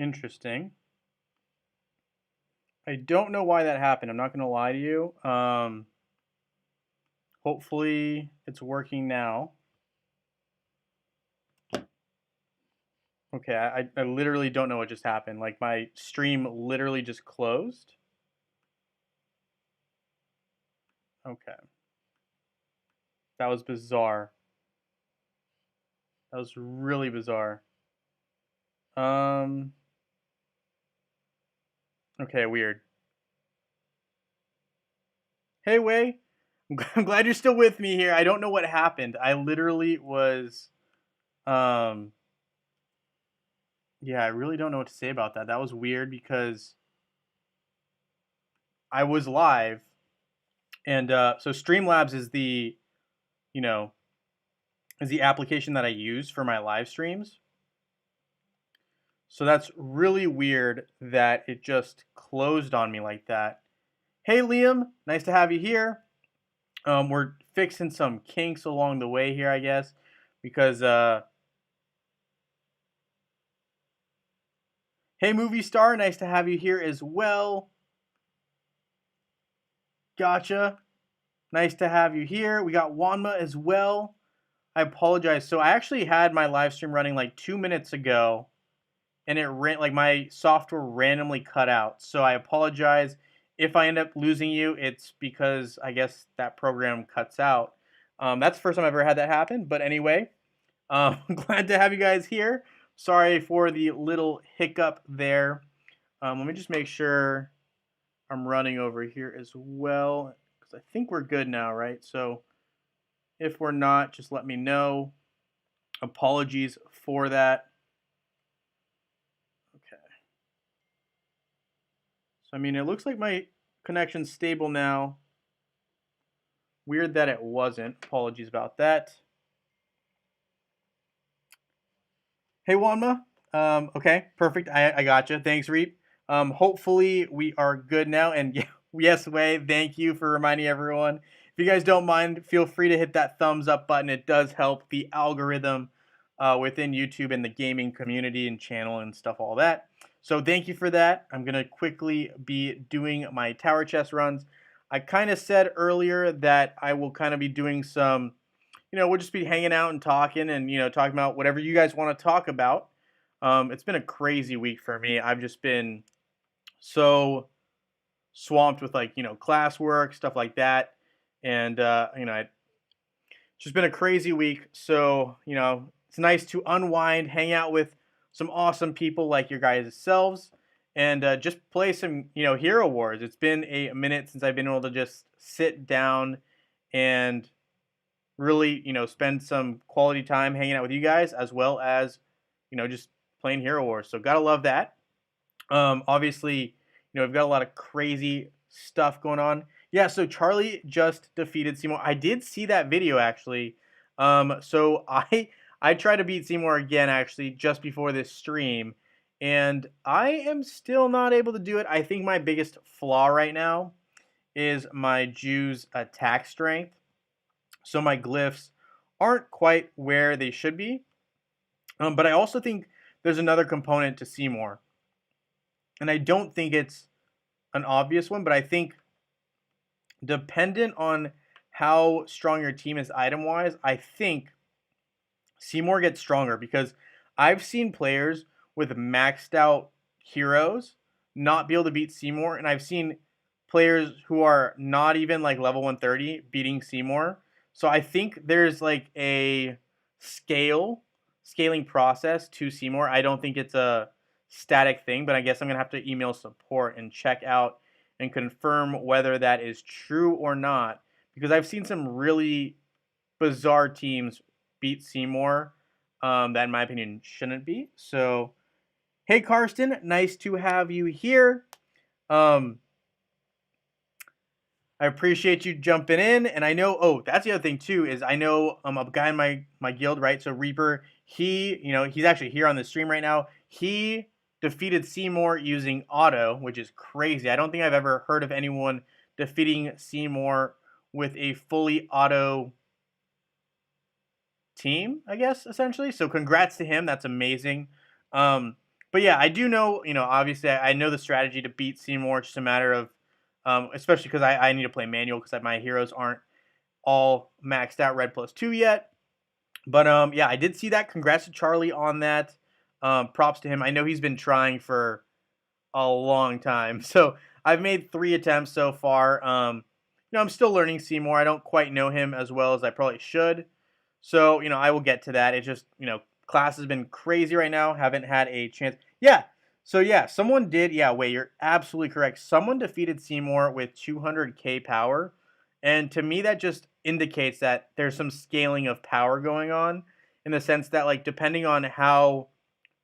Interesting. I don't know why that happened. I'm not going to lie to you. Hopefully it's working now. Okay, I literally don't know what just happened. Like my stream literally just closed. Okay. That was bizarre. That was really bizarre. Um, okay, weird. Hey, Wei. I'm glad you're still with me here. I don't know what happened. I literally was um yeah, I really don't know what to say about that. That was weird because I was live and so Streamlabs is the, you know, is the application that I use for my live streams. So that's really weird that it just closed on me like that. Hey Liam, nice to have you here. We're fixing some kinks along the way here, I guess, because hey movie star, nice to have you here as well. Gotcha. Nice to have you here. We got Wanma as well. I apologize. So I actually had my live stream running like 2 minutes ago, and it ran like my software randomly cut out. So I apologize if I end up losing you. It's because I guess that program cuts out. That's the first time I've ever had that happen. But anyway, glad to have you guys here. Sorry for the little hiccup there. Let me just make sure I'm running over here as well, because I think we're good now, right? So if we're not, just let me know. Apologies for that. Okay. So, I mean, it looks like my connection's stable now. Weird that it wasn't. Apologies about that. Hey, Wanma. Okay, perfect. I gotcha. Thanks, Reap. Hopefully we are good now. And yeah, yes, Wei, thank you for reminding everyone. If you guys don't mind, feel free to hit that thumbs up button. It does help the algorithm within YouTube and the gaming community and channel and stuff, all that. So thank you for that. I'm going to quickly be doing my tower chest runs. I kind of said earlier that I will kind of be doing some, we'll just be hanging out and talking and, talking about whatever you guys want to talk about. It's been a crazy week for me. I've just been so swamped with like, classwork, stuff like that. And, it's just been a crazy week. So, it's nice to unwind, hang out with some awesome people like your guys' selves, and just play some, Hero Wars. It's been a minute since I've been able to just sit down and really, spend some quality time hanging out with you guys, as well as, just playing Hero Wars. So gotta love that. Obviously, we've got a lot of crazy stuff going on. Yeah, so Charlie just defeated Seymour. I did see that video actually. So I tried to beat Seymour again actually just before this stream, and I am still not able to do it. I think my biggest flaw right now is my Jew's attack strength. So my glyphs aren't quite where they should be. But I also think there's another component to Seymour. And I don't think it's an obvious one, but I think dependent on how strong your team is item-wise, I think Seymour gets stronger because I've seen players with maxed out heroes not be able to beat Seymour, and I've seen players who are not even like level 130 beating Seymour. So I think there's like a scaling process to Seymour. I don't think it's a static thing, but I guess I'm gonna have to email support and check out and confirm whether that is true or not, because I've seen some really bizarre teams beat Seymour that in my opinion shouldn't be. So hey Karsten, nice to have you here. I appreciate you jumping in, and I know. Oh, that's the other thing too is I know a guy in my guild, right? So Reaper, he's actually here on the stream right now. He defeated Seymour using auto, which is crazy. I don't think I've ever heard of anyone defeating Seymour with a fully auto team, I guess essentially. So congrats to him. That's amazing. But yeah, I do know, obviously I know the strategy to beat Seymour. It's just a matter of, especially because I need to play manual because my heroes aren't all maxed out red +2 yet. But yeah, I did see that. Congrats to Charlie on that. Props to him. I know he's been trying for a long time. So I've made 3 attempts so far. I'm still learning Seymour. I don't quite know him as well as I probably should. So, I will get to that. It's just, class has been crazy right now. Haven't had a chance. Yeah. So yeah, someone did. Yeah, wait, you're absolutely correct. Someone defeated Seymour with 200k power. And to me, that just indicates that there's some scaling of power going on in the sense that, like, depending on how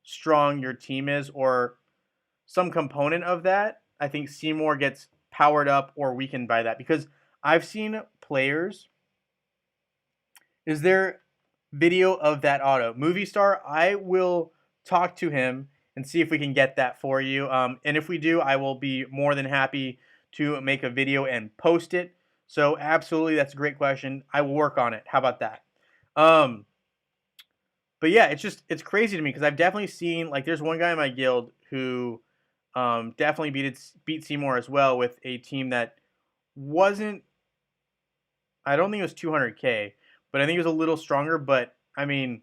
strong your team is or some component of that, I think Seymour gets powered up or weakened by that. Because I've seen players. Is there video of that auto? Movie star, I will talk to him and see if we can get that for you. And if we do, I will be more than happy to make a video and post it. So absolutely, that's a great question. I will work on it. How about that? Um, but yeah, it's crazy to me because I've definitely seen, like, there's one guy in my guild who definitely beat Seymour as well with a team that wasn't. I don't think it was 200k, but I think it was a little stronger. But I mean,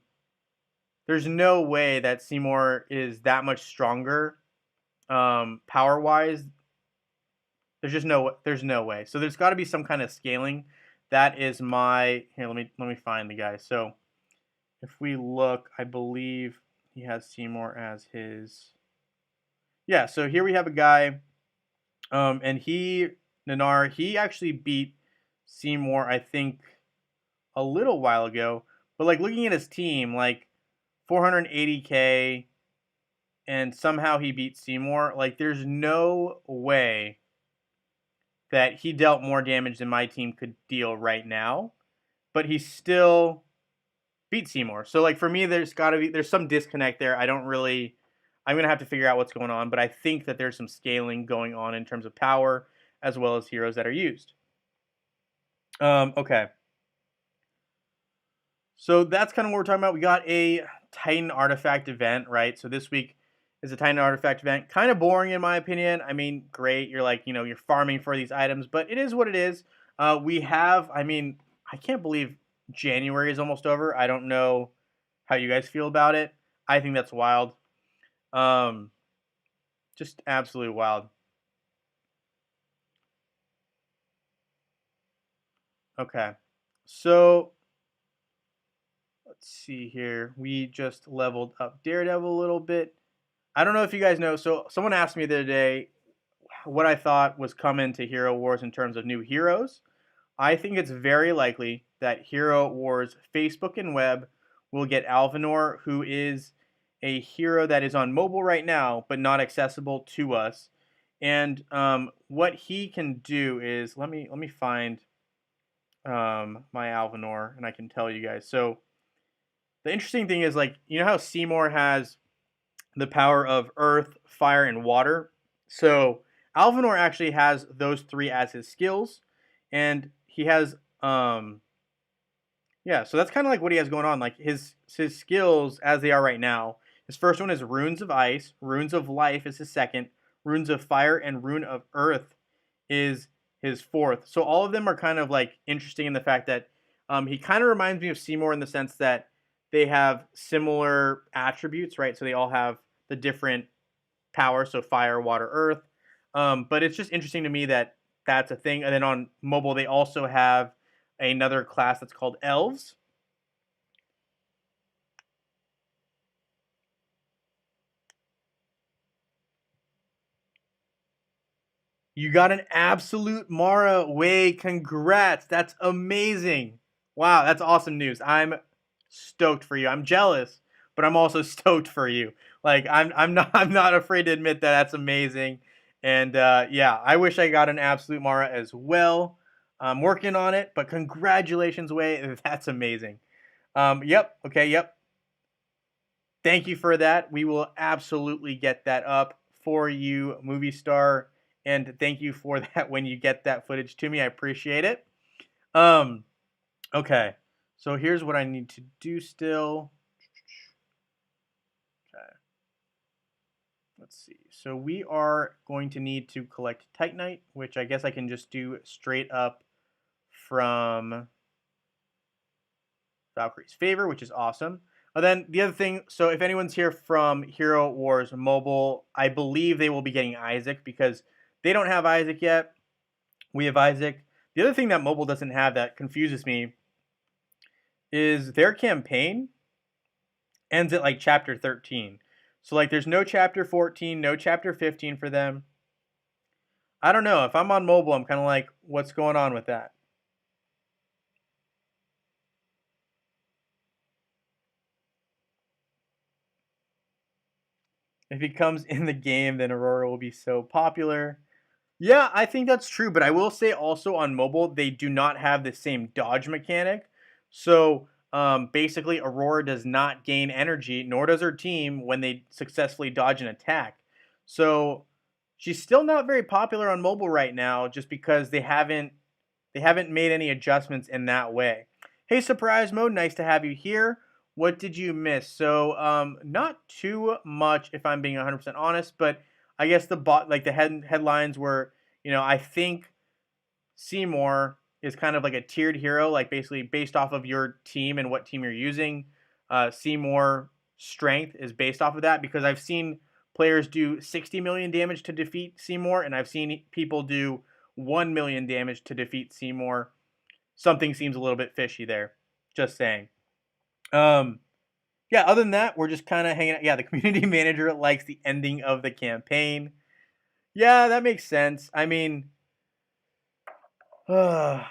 there's no way that Seymour is that much stronger, power wise. There's no way. So there's got to be some kind of scaling. That is my here. Let me find the guy. So if we look, I believe he has Seymour as his. Yeah. So here we have a guy, and Nanar, he actually beat Seymour, I think, a little while ago. But like looking at his team, like 480k, and somehow he beat Seymour. Like, there's no way that he dealt more damage than my team could deal right now, but he still beat Seymour. So like for me, there's some disconnect there. I'm gonna have to figure out what's going on, but I think that there's some scaling going on in terms of power as well as heroes that are used. Okay. So that's kind of what we're talking about. We got a Titan artifact event, right? So this week is a Titan artifact event. Kind of boring in my opinion. I mean, great. You're like, you're farming for these items, but it is what it is. I can't believe January is almost over. I don't know how you guys feel about it. I think that's wild. Um, just absolutely wild. Okay. So let's see here. We just leveled up Daredevil a little bit. I don't know if you guys know. So someone asked me the other day what I thought was coming to Hero Wars in terms of new heroes. I think it's very likely that Hero Wars Facebook and web will get Alvinor, who is a hero that is on mobile right now, but not accessible to us. And what he can do is let me find my Alvinor, and I can tell you guys. So the interesting thing is, like, how Seymour has the power of earth, fire, and water. So Alvinor actually has those 3 as his skills, and he has yeah. So that's kind of like what he has going on. Like his skills as they are right now. His first one is Runes of Ice, Runes of Life is his second, Runes of Fire, and Rune of Earth is his fourth. So all of them are kind of like interesting in the fact that he kind of reminds me of Seymour in the sense that they have similar attributes, right? So they all have the different power, so fire, water, earth. But it's just interesting to me that that's a thing. And then on mobile, they also have another class that's called elves. You got an absolute Mara. Way, congrats. That's amazing. Wow, that's awesome news. I'm stoked for you. I'm jealous, but I'm also stoked for you. Like I'm not afraid to admit that that's amazing. And yeah, I wish I got an absolute Mara as well. I'm working on it, but congratulations, Way. That's amazing. Yep. Okay. Yep. Thank you for that. We will absolutely get that up for you, movie star. And thank you for that when you get that footage to me. I appreciate it. Um, okay. So here's what I need to do still. Okay. Let's see. So we are going to need to collect Titanite, which I guess I can just do straight up from Valkyrie's Favor, which is awesome. And then the other thing, so if anyone's here from Hero Wars Mobile, I believe they will be getting Isaac because they don't have Isaac yet. We have Isaac. The other thing that mobile doesn't have that confuses me is their campaign ends at like chapter 13. So like there's no chapter 14, no chapter 15 for them. I don't know. If I'm on mobile, I'm kind of like, what's going on with that? If he comes in the game, then Aurora will be so popular. Yeah, I think that's true, but I will say also on mobile, they do not have the same dodge mechanic. So basically, Aurora does not gain energy, nor does her team when they successfully dodge an attack. So she's still not very popular on mobile right now, just because they haven't made any adjustments in that way. Hey, surprise mode, nice to have you here. What did you miss? So, not too much, if I'm being 100% honest, but I guess the headlines were, I think Seymour is kind of like a tiered hero, like basically based off of your team and what team you're using. Seymour strength is based off of that because I've seen players do 60 million damage to defeat Seymour, and I've seen people do 1 million damage to defeat Seymour. Something seems a little bit fishy there. Just saying. Um, yeah, other than that, we're just kind of hanging out. Yeah, the community manager likes the ending of the campaign. Yeah, that makes sense. I mean, hey,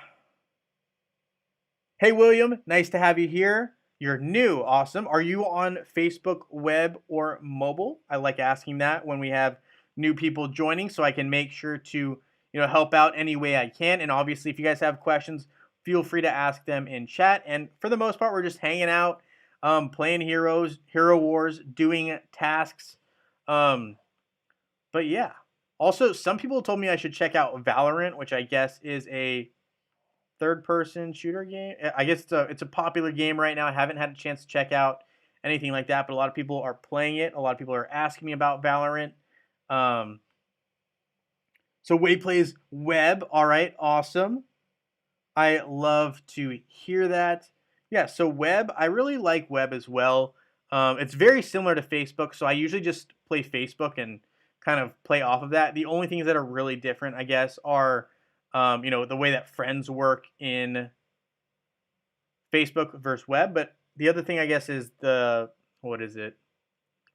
William, nice to have you here. You're new, awesome. Are you on Facebook, web, or mobile? I like asking that when we have new people joining, so I can make sure to help out any way I can. And obviously, if you guys have questions, feel free to ask them in chat. And for the most part, we're just hanging out, playing Hero Wars, doing tasks. Um, but yeah. Also, some people told me I should check out Valorant, which I guess is a third-person shooter game. I guess it's a popular game right now. I haven't had a chance to check out anything like that, but a lot of people are playing it. A lot of people are asking me about Valorant. Um, so Wade plays web. All right, awesome. I love to hear that. Yeah, so web, I really like web as well. It's very similar to Facebook, so I usually just play Facebook and kind of play off of that. The only things that are really different, I guess, are the way that friends work in Facebook versus web. But the other thing, I guess, is what is it?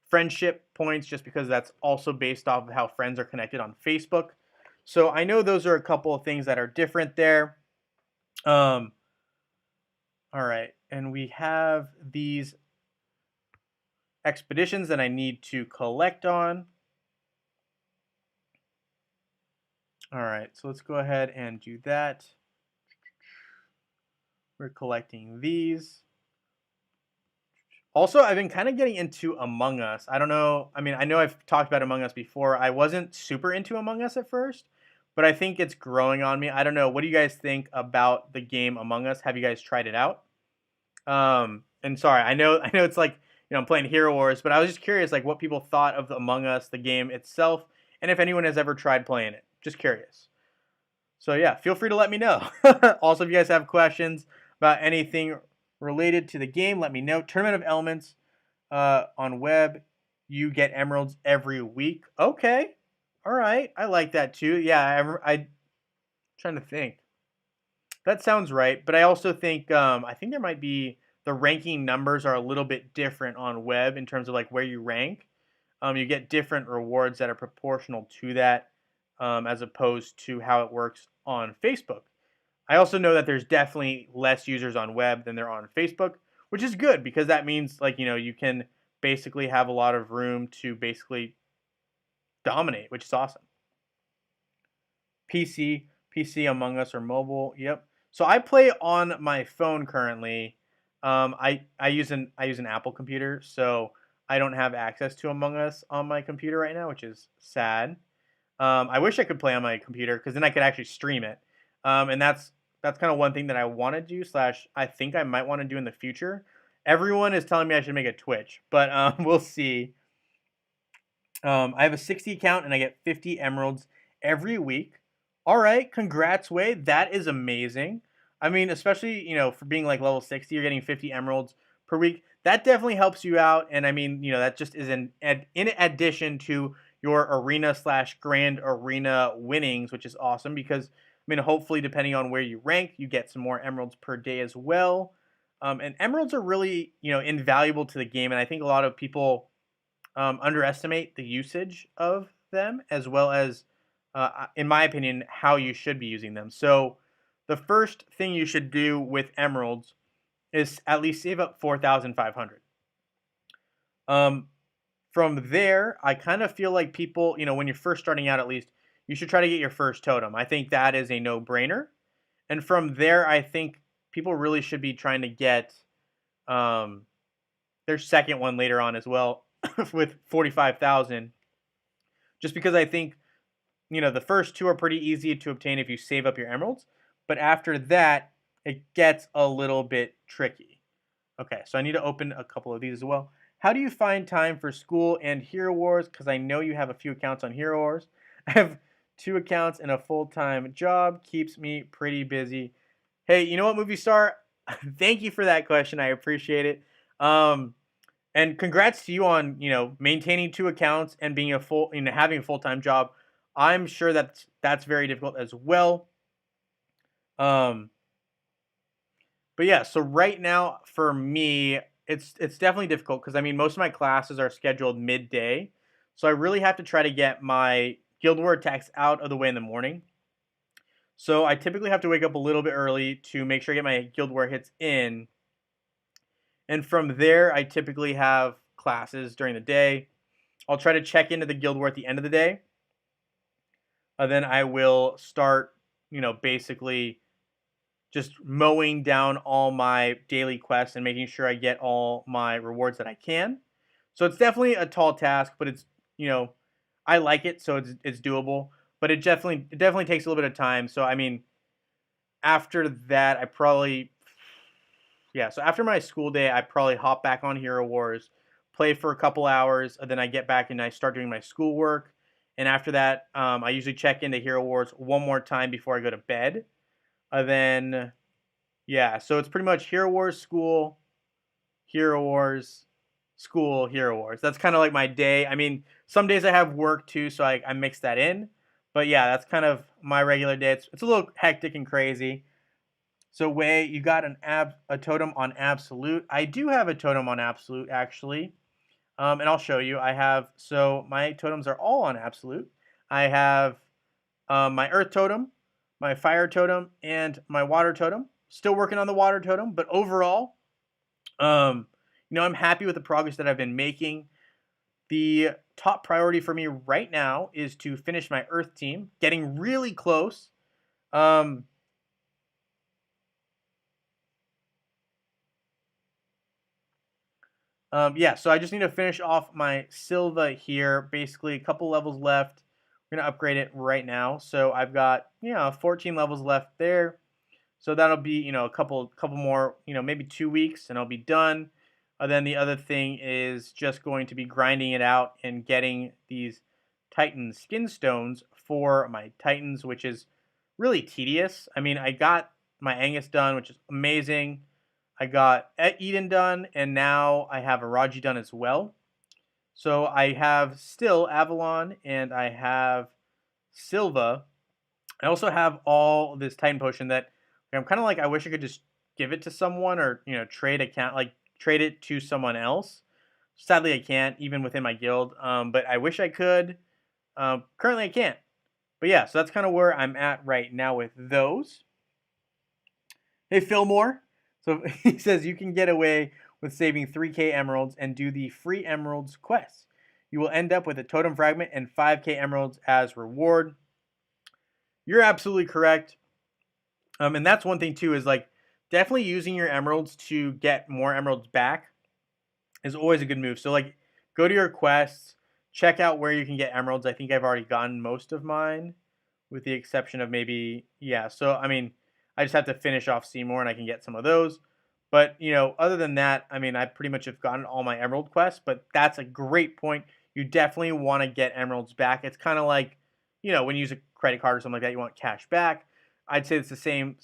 Friendship points, just because that's also based off of how friends are connected on Facebook. So I know those are a couple of things that are different there. Um, all right, and we have these expeditions that I need to collect on. All right, so let's go ahead and do that. We're collecting these. Also, I've been kind of getting into Among Us. I don't know. I mean, I know I've talked about Among Us before. I wasn't super into Among Us at first, but I think it's growing on me. I don't know. What do you guys think about the game Among Us? Have you guys tried it out? And sorry, I know it's like, I'm playing Hero Wars, but I was just curious, like, what people thought of the Among Us, the game itself, and if anyone has ever tried playing it. Just curious. So yeah, feel free to let me know. Also, if you guys have questions about anything related to the game, let me know. Tournament of Elements on web, you get emeralds every week. Okay, all right, I like that too. Yeah, I trying to think. That sounds right, but I also think I think there might be the ranking numbers are a little bit different on web in terms of like where you rank. You get different rewards that are proportional to that, as opposed to how it works on Facebook. I also know that there's definitely less users on web than there are on Facebook, which is good because that means like you can basically have a lot of room to basically dominate, which is awesome. PC Among Us or mobile. Yep. So I play on my phone currently. I use an Apple computer, so I don't have access to Among Us on my computer right now, which is sad. I wish I could play on my computer because then I could actually stream it. And that's kind of one thing that I want to do slash I think I might want to do in the future. Everyone is telling me I should make a Twitch, but we'll see. I have a 60 account and I get 50 emeralds every week. All right, congrats, Wade. That is amazing. I mean, especially, for being like level 60, you're getting 50 emeralds per week. That definitely helps you out. And I mean, that just is in addition to your arena slash grand arena winnings, which is awesome because, I mean, hopefully, depending on where you rank, you get some more emeralds per day as well. And emeralds are really, invaluable to the game. And I think a lot of people underestimate the usage of them, as well as, in my opinion, how you should be using them. So, the first thing you should do with emeralds is at least save up 4,500. Um, from there, I kind of feel like people, when you're first starting out, at least, you should try to get your first totem. I think that is a no-brainer. And from there, I think people really should be trying to get um, their second one later on as well with 45,000. Just because I think, the first two are pretty easy to obtain if you save up your emeralds. But after that, it gets a little bit tricky. Okay, so I need to open a couple of these as well. How do you find time for school and Hero Wars? Because I know you have a few accounts on Hero Wars. I have 2 accounts and a full-time job. Keeps me pretty busy. Hey, you know what, Movie Star? Thank you for that question. I appreciate it. And congrats to you on, maintaining 2 accounts and being having a full-time job. I'm sure that's very difficult as well. Um, but yeah, so right now for me, it's definitely difficult because I mean most of my classes are scheduled midday, so I really have to try to get my Guild War attacks out of the way in the morning. So I typically have to wake up a little bit early to make sure I get my Guild War hits in, and from there I typically have classes during the day. I'll try to check into the Guild War at the end of the day. Then I will start, basically just mowing down all my daily quests and making sure I get all my rewards that I can. So it's definitely a tall task, but it's, I like it, so it's doable. But it definitely takes a little bit of time. So I mean, after that, so after my school day, I probably hop back on Hero Wars, play for a couple hours, and then I get back and I start doing my schoolwork. And after that, I usually check into Hero Wars one more time before I go to bed. Then, yeah, so it's pretty much Hero Wars, school, Hero Wars, school, Hero Wars. That's kind of like my day. I mean, some days I have work too, so I mix that in. But yeah, that's kind of my regular day. It's a little hectic and crazy. So Wei, you got a totem on Absolute. I do have a totem on Absolute actually, and I'll show you. So my totems are all on Absolute. I have my Earth totem, my Fire totem, and my Water totem. Still working on the Water totem, but overall, I'm happy with the progress that I've been making. The top priority for me right now is to finish my Earth team, getting really close. Um, yeah, so I just need to finish off my Silva here. Basically, a couple levels left. We're gonna upgrade it right now. So I've got 14 levels left there. So that'll be a couple more, maybe 2 weeks, and I'll be done. Then the other thing is just going to be grinding it out and getting these Titan skin stones for my Titans, which is really tedious. I mean, I got my Angus done, which is amazing. I got Eden done, and now I have Araji done as well. So I have still Avalon, and I have Silva. I also have all this Titan potion that I'm kind of like I wish I could just give it to someone or trade it to someone else. Sadly, I can't even within my guild. But I wish I could. Currently, I can't. But yeah, so that's kind of where I'm at right now with those. Hey, Fillmore. So he says you can get away with saving 3k emeralds and do the free emeralds quest. You will end up with a totem fragment and 5k emeralds as reward. You're absolutely correct. And that's one thing too, is like definitely using your emeralds to get more emeralds back is always a good move. So like go to your quests, check out where you can get emeralds. I think I've already gotten most of mine with the exception of maybe, yeah. So, I mean, I just have to finish off Seymour and I can get some of those. But, other than that, I mean, I pretty much have gotten all my emerald quests, but that's a great point. you definitely want to get emeralds back. It's kind of like, when you use a credit card or something like that, you want cash back. I'd say it's the same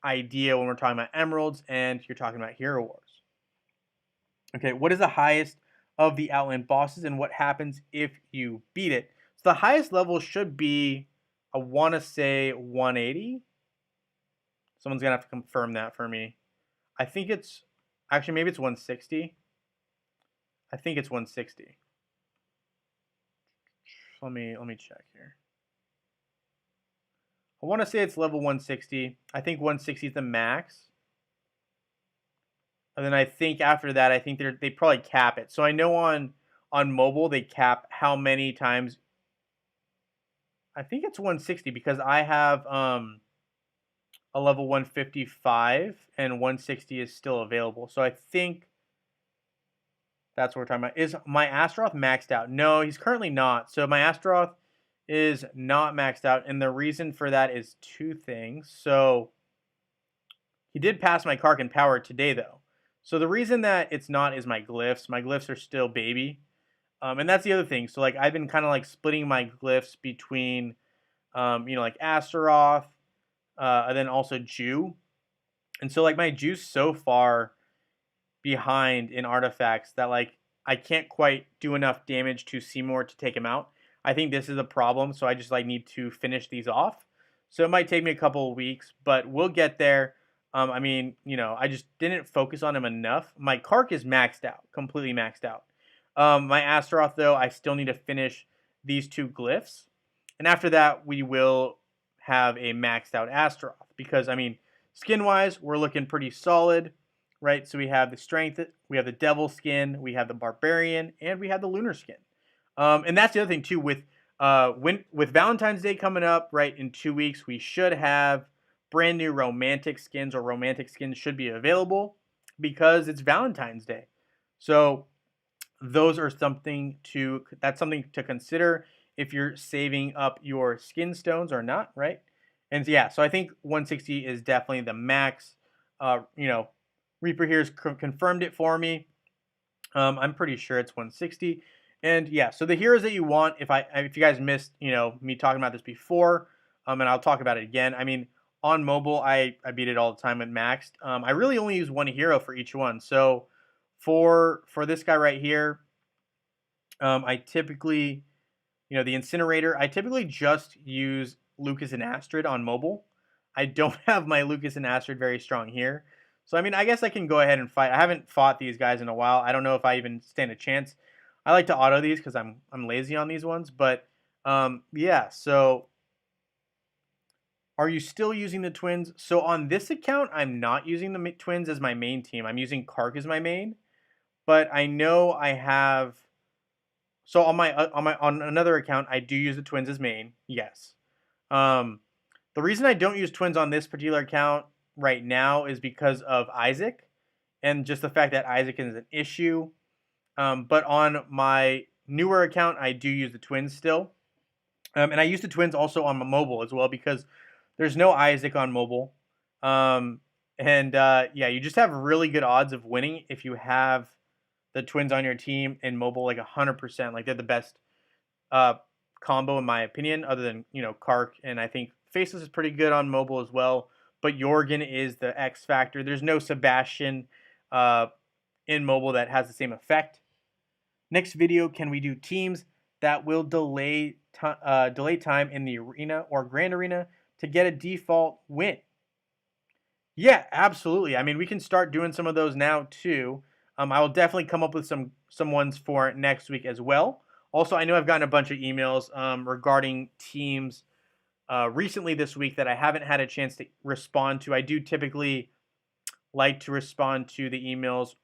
idea when we're talking about emeralds and you're talking about Hero Wars. Okay, what is the highest of the Outland bosses and what happens if you beat it? So the highest level should be, I want to say 180. Someone's going to have to confirm that for me. I think it's, actually maybe it's 160. I think it's 160. Let me check here. I want to say it's level 160. I think 160 is the max. And then I think after that, I think they probably cap it. So I know on mobile they cap how many times. I think it's 160 because I have a level 155 and 160 is still available. So I think that's what we're talking about. Is my Astaroth maxed out? No, he's currently not. So my Astaroth is not maxed out, and the reason for that is two things. So he did pass my Karkin power today, though. So the reason that it's not is my glyphs. My glyphs are still baby. And that's the other thing. So like I've been kind of like splitting my glyphs between, like Astaroth, and then also Jew. And so like my Jew's so far behind in artifacts that like I can't quite do enough damage to Seymour to take him out. I think this is a problem. So I just like need to finish these off. So it might take me a couple of weeks, but we'll get there. I mean, I just didn't focus on him enough. My Kark is maxed out, completely maxed out. My Astaroth, though, I still need to finish these two glyphs. And after that, we will have a maxed out Astaroth. Because, I mean, skin-wise, we're looking pretty solid, right? So we have the Strength, we have the Devil skin, we have the Barbarian, and we have the Lunar skin. And that's the other thing, too. With Valentine's Day coming up, right, in 2 weeks, we should have brand new romantic skins, or romantic skins should be available because it's Valentine's Day. So those are something to consider if you're saving up your skin stones or not, right? And yeah, so I think 160 is definitely the max. Reaper here's confirmed it for me. I'm pretty sure it's 160. And yeah, so the heroes that you want, if you guys missed, me talking about this before, and I'll talk about it again. I mean, on mobile, I beat it all the time with maxed. I really only use one hero for each one. So for this guy right here, I typically, the Incinerator, I typically just use Lucas and Astrid on mobile. I don't have my Lucas and Astrid very strong here. So, I mean, I guess I can go ahead and fight. I haven't fought these guys in a while. I don't know if I even stand a chance. I like to auto these because I'm lazy on these ones. But, yeah, so are you still using the twins? So on this account, I'm not using the twins as my main team. I'm using Kark as my main. But I know I have... So on another account, I do use the twins as main. Yes. The reason I don't use twins on this particular account right now is because of Isaac, and just the fact that Isaac is an issue. But on my newer account, I do use the twins still, and I use the twins also on my mobile as well because there's no Isaac on mobile. Yeah, you just have really good odds of winning if you have the twins on your team in mobile, like 100%. Like they're the best combo in my opinion, other than Kark, and I think Faceless is pretty good on mobile as well. But Jorgen is the X factor. There's no Sebastian in mobile that has the same effect. Next video, can we do teams that will delay time in the arena or Grand Arena to get a default win? Yeah, absolutely. I mean, we can start doing some of those now too. I will definitely come up with some ones for next week as well. Also, I know I've gotten a bunch of emails regarding teams recently this week that I haven't had a chance to respond to. I do typically like to respond to the emails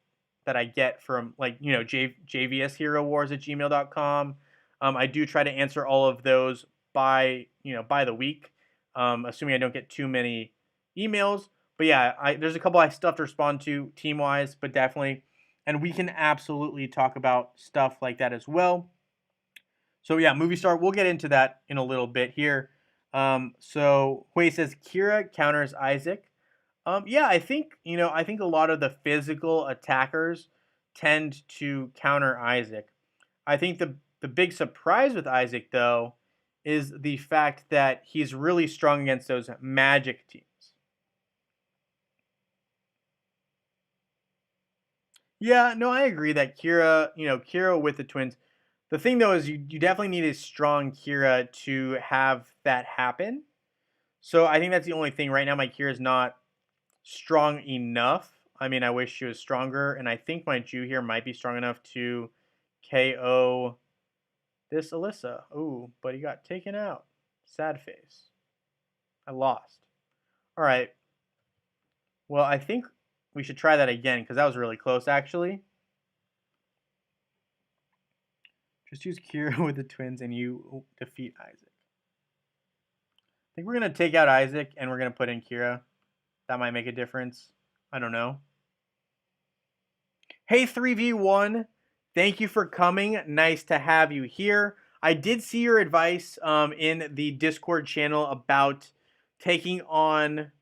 that I get from jvsherowars@gmail.com. I do try to answer all of those by the week, assuming I don't get too many emails. But yeah, there's a couple I still have to respond to team-wise, but definitely. And we can absolutely talk about stuff like that as well. So yeah, movie star, we'll get into that in a little bit here. So Hui says Kira counters Isaac. Yeah, I think a lot of the physical attackers tend to counter Isaac. I think The big surprise with Isaac, though, is the fact that he's really strong against those magic teams. Yeah, no, I agree that Kira with the twins. The thing though is you definitely need a strong Kira to have that happen. So I think that's the only thing right now. My Kira is not strong enough. I mean, I wish she was stronger, and I think my Jew here might be strong enough to KO this Alyssa. Ooh, but he got taken out. Sad face. I lost. All right. Well, I think we should try that again because that was really close, actually. Just use Kira with the twins and you defeat Isaac. I think we're going to take out Isaac and we're going to put in Kira. That might make a difference. I don't know. Hey, 3v1. Thank you for coming. Nice to have you here. I did see your advice in the Discord channel about taking on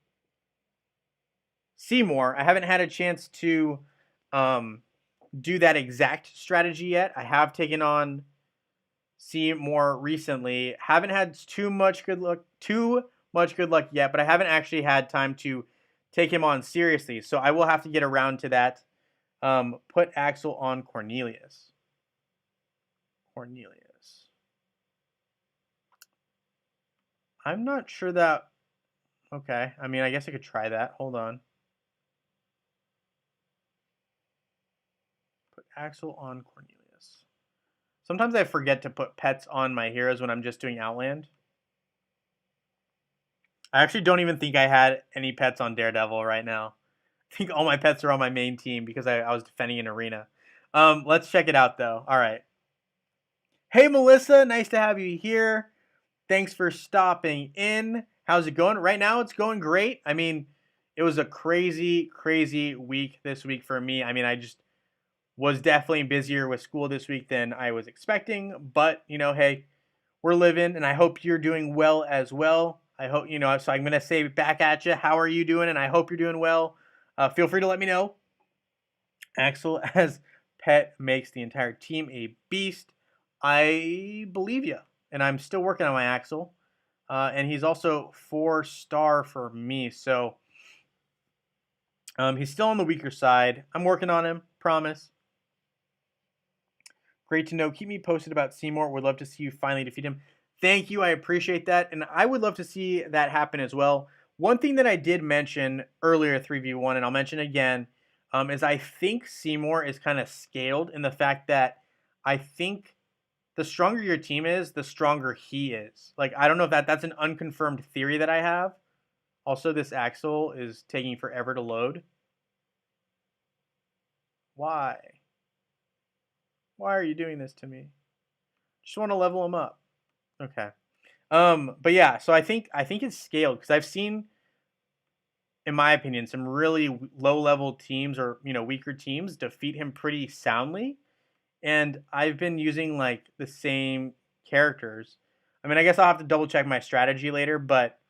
Seymour. I haven't had a chance to do that exact strategy yet. I have taken on Seymour recently. Haven't had too much good luck yet, but I haven't actually had time to take him on seriously. So I will have to get around to that. Put Axel on Cornelius. I'm not sure that. Okay. I mean, I guess I could try that. Hold on. Put Axel on Cornelius. Sometimes I forget to put pets on my heroes when I'm just doing Outland. I actually don't even think I had any pets on Daredevil right now. I think all my pets are on my main team because I was defending an arena. Let's check it out, though. All right. Hey, Melissa. Nice to have you here. Thanks for stopping in. How's it going? Right now, it's going great. I mean, it was a crazy, crazy week this week for me. I mean, I just was definitely busier with school this week than I was expecting. But, hey, we're living, and I hope you're doing well as well. I hope, so I'm going to say back at you, how are you doing? And I hope you're doing well. Feel free to let me know. Axel as pet makes the entire team a beast. I believe you, and I'm still working on my Axel. And he's also 4-star for me, so he's still on the weaker side. I'm working on him, promise. Great to know. Keep me posted about Seymour. Would love to see you finally defeat him. Thank you. I appreciate that. And I would love to see that happen as well. One thing that I did mention earlier, 3v1, and I'll mention again, is I think Seymour is kind of scaled in the fact that I think the stronger your team is, the stronger he is. Like, I don't know if that's an unconfirmed theory that I have. Also, this Axel is taking forever to load. Why? Why are you doing this to me? Just want to level him up. Okay. But yeah, so I think it's scaled because I've seen, in my opinion, some really low-level teams or weaker teams defeat him pretty soundly, and I've been using like the same characters. I mean, I guess I'll have to double check my strategy later, but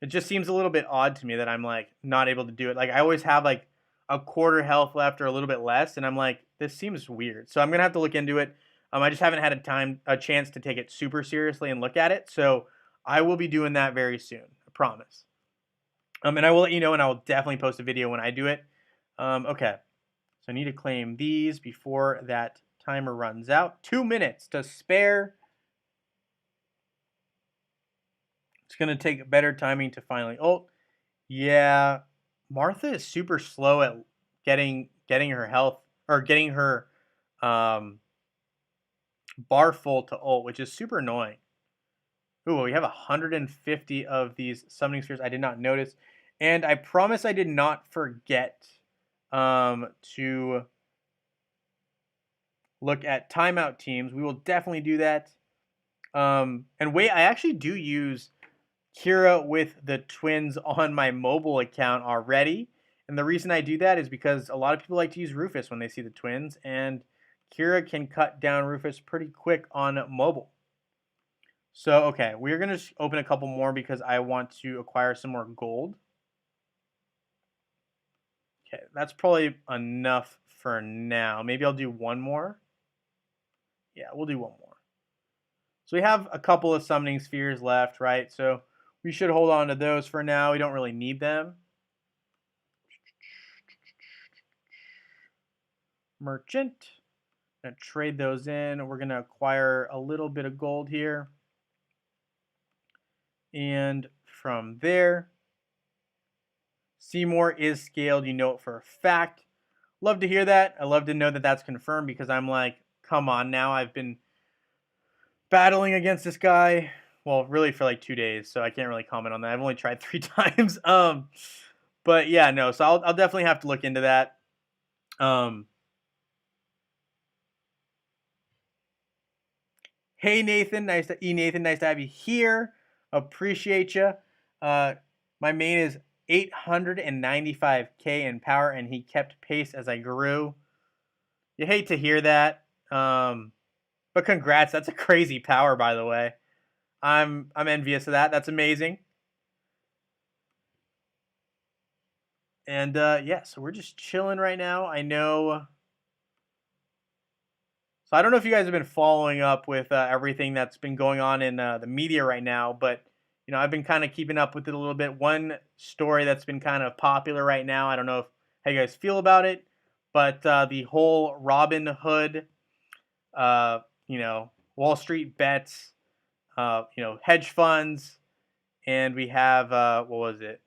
it just seems a little bit odd to me that I'm like not able to do it. Like I always have like a quarter health left or a little bit less, and I'm like, this seems weird. So I'm gonna have to look into it. I just haven't had a chance to take it super seriously and look at it. So I will be doing that very soon. I promise. And I will let you know, and I will definitely post a video when I do it. Okay. So I need to claim these before that timer runs out. 2 minutes to spare. It's gonna take better timing to finally. Oh, yeah. Martha is super slow at getting her health or getting her bar full to ult, which is super annoying. Ooh, we have 150 of these summoning spheres. I did not notice. And I promise I did not forget to look at timeout teams. We will definitely do that. And wait, I actually do use Kira with the twins on my mobile account already. And the reason I do that is because a lot of people like to use Rufus when they see the twins. And Kira can cut down Rufus pretty quick on mobile. So, okay, we're going to open a couple more because I want to acquire some more gold. Okay, that's probably enough for now. Maybe I'll do one more. Yeah, we'll do one more. So we have a couple of summoning spheres left, right? So we should hold on to those for now. We don't really need them. Merchant. Gonna trade those in. We're gonna acquire a little bit of gold here. And from there, Seymour is scaled. You know it for a fact. Love to hear that. I love to know that that's confirmed because I'm like, come on now. I've been battling against this guy. Well, really for like 2 days, so I can't really comment on that. I've only tried 3 times. But yeah, no. So I'll definitely have to look into that. Hey Nathan, nice to have you here. Appreciate you. My main is 895k in power, and he kept pace as I grew. You hate to hear that, but congrats. That's a crazy power, by the way. I'm envious of that. That's amazing. And yeah, so we're just chilling right now. I know. So I don't know if you guys have been following up with everything that's been going on in the media right now, but you know I've been kind of keeping up with it a little bit. One story that's been kind of popular right now. I don't know how you guys feel about it, but the whole Robin Hood, you know, Wall Street bets, you know, hedge funds, and we have what was it?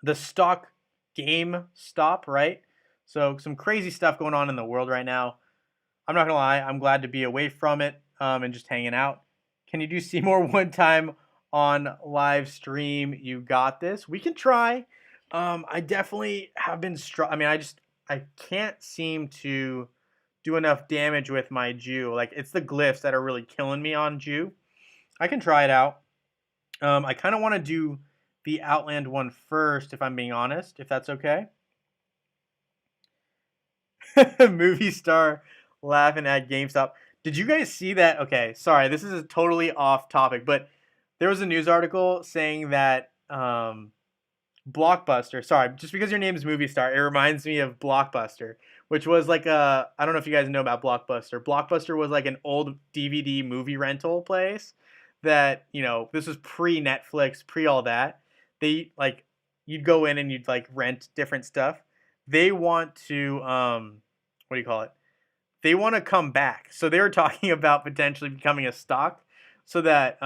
The stock game stop, right? So some crazy stuff going on in the world right now. I'm not gonna lie, I'm glad to be away from it and just hanging out. Can you do Seymour one time on live stream? You got this. We can try. I definitely have been I mean, I can't seem to do enough damage with my Jew. Like it's the glyphs that are really killing me on Jew. I can try it out. I kind of want to do the Outland one first, if I'm being honest, if that's okay. Movie star laughing at GameStop. Did you guys see that? Okay, sorry, this is a totally off topic, but there was a news article saying that Blockbuster. Sorry, just because your name is Movie Star, it reminds me of Blockbuster, which was like a. I don't know if you guys know about Blockbuster. Blockbuster was like an old DVD movie rental place that you know. This was pre Netflix, pre all that. They like you'd go in and you'd like rent different stuff. They want to what do you call it? They want to come back. So they were talking about potentially becoming a stock so that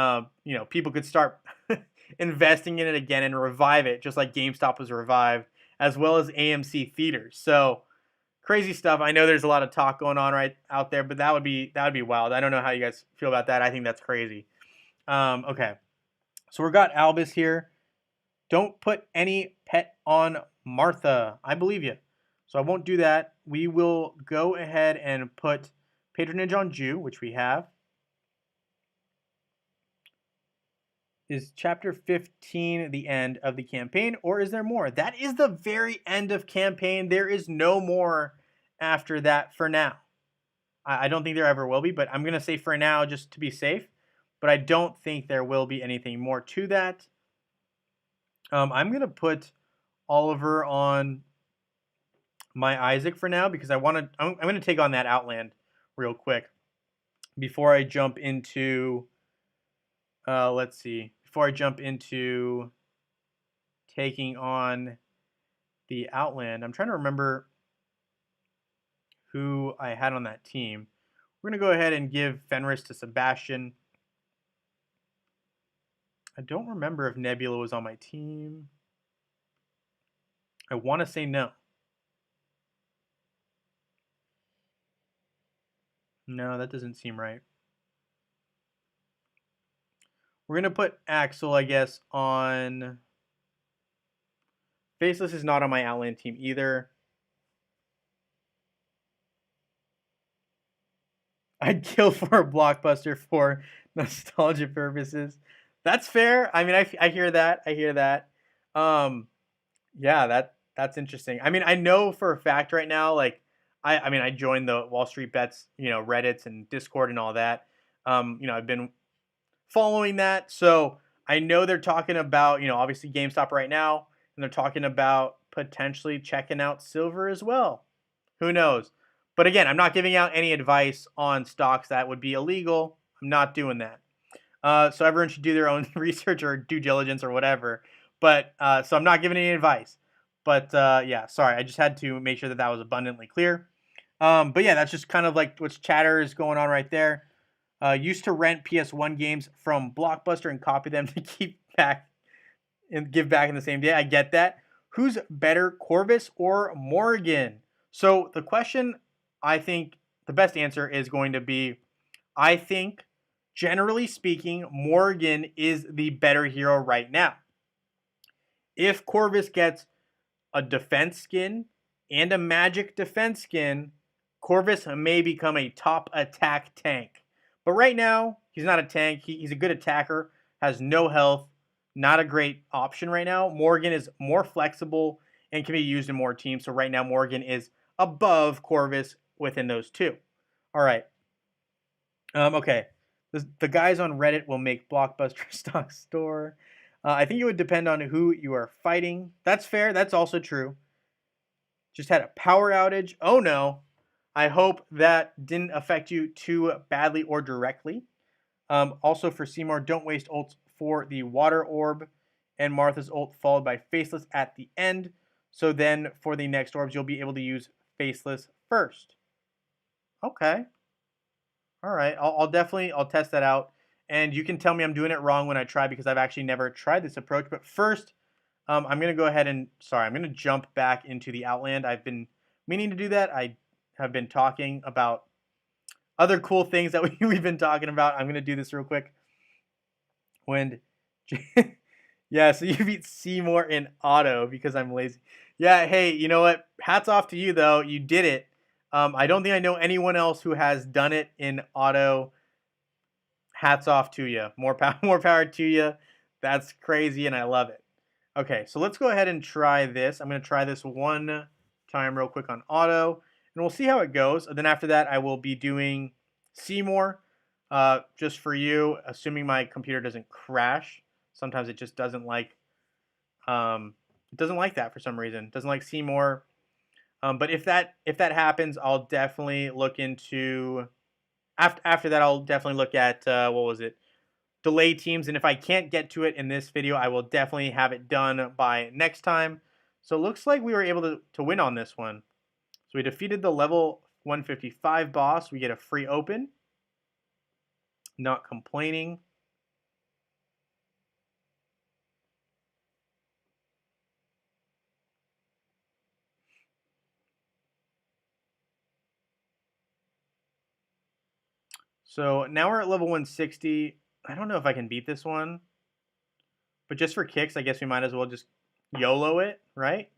you know people could start investing in it again and revive it, just like GameStop was revived, as well as AMC theaters. So crazy stuff. I know there's a lot of talk going on right out there, but that would be wild. I don't know how you guys feel about that. I think that's crazy. Okay, so we got Albus here. Don't put any pet on Martha. I believe you. So I won't do that. We will go ahead and put patronage on Jew, which we have. Is chapter 15 the end of the campaign, or is there more? That is the very end of campaign. There is no more after that for now. I don't think there ever will be, but I'm going to say for now just to be safe. But I don't think there will be anything more to that. I'm going to put Oliver on my Isaac for now because I'm going to take on that Outland real quick before I jump into let's see, before I jump into taking on the Outland. I'm trying to remember who I had on that team. We're going to go ahead and give Fenris to Sebastian. I don't remember if Nebula was on my team. I want to say no. No, that doesn't seem right. We're going to put Axel, I guess, on... Faceless is not on my Outland team either. I'd kill for a Blockbuster for nostalgia purposes. That's fair. I mean, I hear that. I hear that. Yeah, that's interesting. I mean, I know for a fact right now, like, I mean, I joined the Wall Street Bets, you know, Reddits and Discord and all that. You know, I've been following that, so I know they're talking about, you know, obviously GameStop right now, and they're talking about potentially checking out silver as well. Who knows? But again, I'm not giving out any advice on stocks that would be illegal. I'm not doing that. So everyone should do their own research or due diligence or whatever. But so I'm not giving any advice. But yeah, sorry, I just had to make sure that that was abundantly clear. But yeah, that's just kind of like what's chatter is going on right there. Used to rent PS1 games from Blockbuster and copy them to keep back and give back in the same day. I get that. Who's better, Corvus or Morgan? So the question, I think the best answer is going to be, I think, generally speaking, Morgan is the better hero right now. If Corvus gets a defense skin and a magic defense skin, Corvus may become a top attack tank. But right now, he's not a tank. He's a good attacker, has no health, not a great option right now. Morgan is more flexible and can be used in more teams. So right now, Morgan is above Corvus within those two. All right. Okay. The guys on Reddit will make Blockbuster stock store. I think it would depend on who you are fighting. That's fair. That's also true. Just had a power outage. Oh no. I hope that didn't affect you too badly or directly. Also for Seymour, don't waste ults for the water orb and Martha's ult followed by Faceless at the end. So then for the next orbs, you'll be able to use Faceless first. Okay. All right. I'll definitely test that out. And you can tell me I'm doing it wrong when I try because I've actually never tried this approach. But first, I'm going to go ahead and, I'm going to jump back into the Outland. I've been meaning to do that. I have been talking about other cool things that we've been talking about. I'm going to do this real quick. Yeah, so you beat Seymour in auto because I'm lazy. Yeah, hey, you know what? Hats off to you, though. You did it. I don't think I know anyone else who has done it in auto. Hats off to you. More power to you. That's crazy, and I love it. Okay, so let's go ahead and try this. I'm going to try this one time real quick on auto, and we'll see how it goes. And then after that, I will be doing Seymour just for you, assuming my computer doesn't crash. Sometimes it just doesn't like that for some reason. It doesn't like Seymour. But if that happens, I'll definitely look into after that. I'll definitely look at delay teams, and if I can't get to it in this video, I will definitely have it done by next time. So it looks like we were able to win on this one. So we defeated the level 155 boss. We get a free open. Not complaining. So now we're at level 160. I don't know if I can beat this one. But just for kicks, I guess we might as well just YOLO it, right?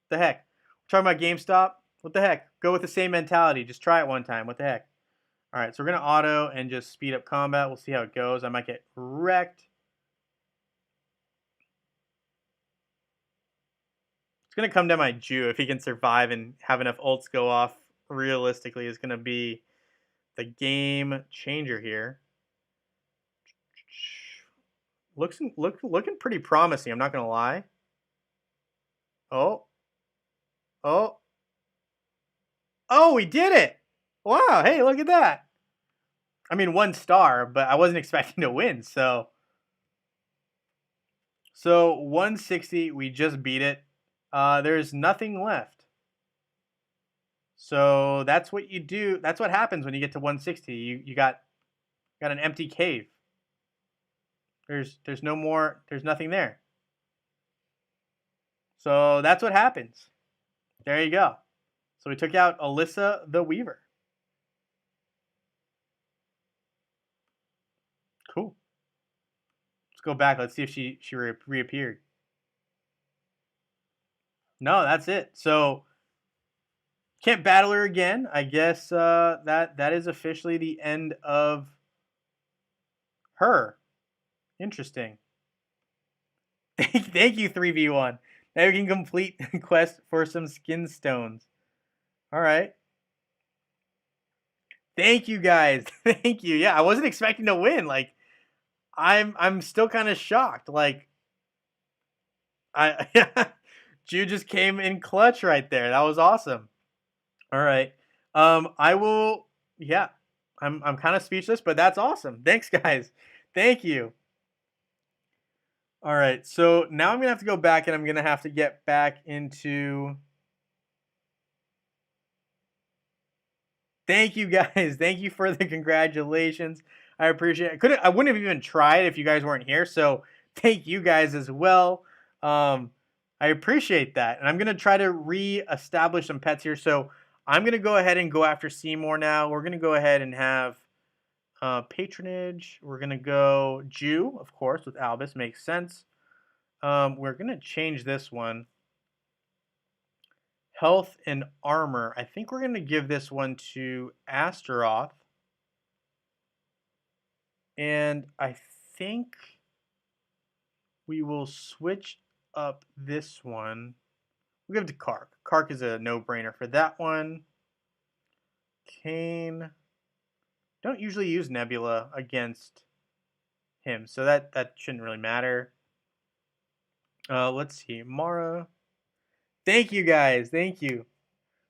What the heck? We're talking about GameStop. What the heck? Go with the same mentality. Just try it one time. What the heck? All right, so we're going to auto and just speed up combat. We'll see how it goes. I might get wrecked. It's going to come down my Jew. If he can survive and have enough ults go off, realistically, is going to be the game changer here. Looking pretty promising, I'm not going to lie. Oh, we did it! Wow, hey, look at that. I mean, 1 star, but I wasn't expecting to win, so 160, we just beat it. There's nothing left. So that's what you do. That's what happens when you get to 160. You got an empty cave. There's no more. There's nothing there. So that's what happens. There you go. So we took out Alyssa the Weaver. Cool. Let's go back. Let's see if she reappeared. No, that's it. So can't battle her again. I guess that is officially the end of her. Interesting. Thank you, 3v1. Now we can complete the quest for some skin stones. All right. Thank you, guys. Thank you. Yeah, I wasn't expecting to win. Like, I'm still kind of shocked. Like, Jew just came in clutch right there. That was awesome. All right. I will. Yeah. I'm kind of speechless, but that's awesome. Thanks, guys. Thank you. All right, so now I'm gonna have to go back, and I'm gonna have to get back into. Thank you, guys. Thank you for the congratulations. I appreciate it. I wouldn't have even tried if you guys weren't here. So thank you guys as well. I appreciate that, and I'm gonna try to re-establish some pets here. So I'm gonna go ahead and go after Seymour now. We're gonna go ahead and have patronage. We're gonna go Jew, of course, with Albus. Makes sense. We're gonna change this one. Health and armor. I think we're gonna give this one to Astaroth. And I think we will switch up this one. We'll give it to Kark. Kark is a no-brainer for that one. Kane. Don't usually use Nebula against him, so that shouldn't really matter. Let's see. Mara. Thank you, guys. Thank you.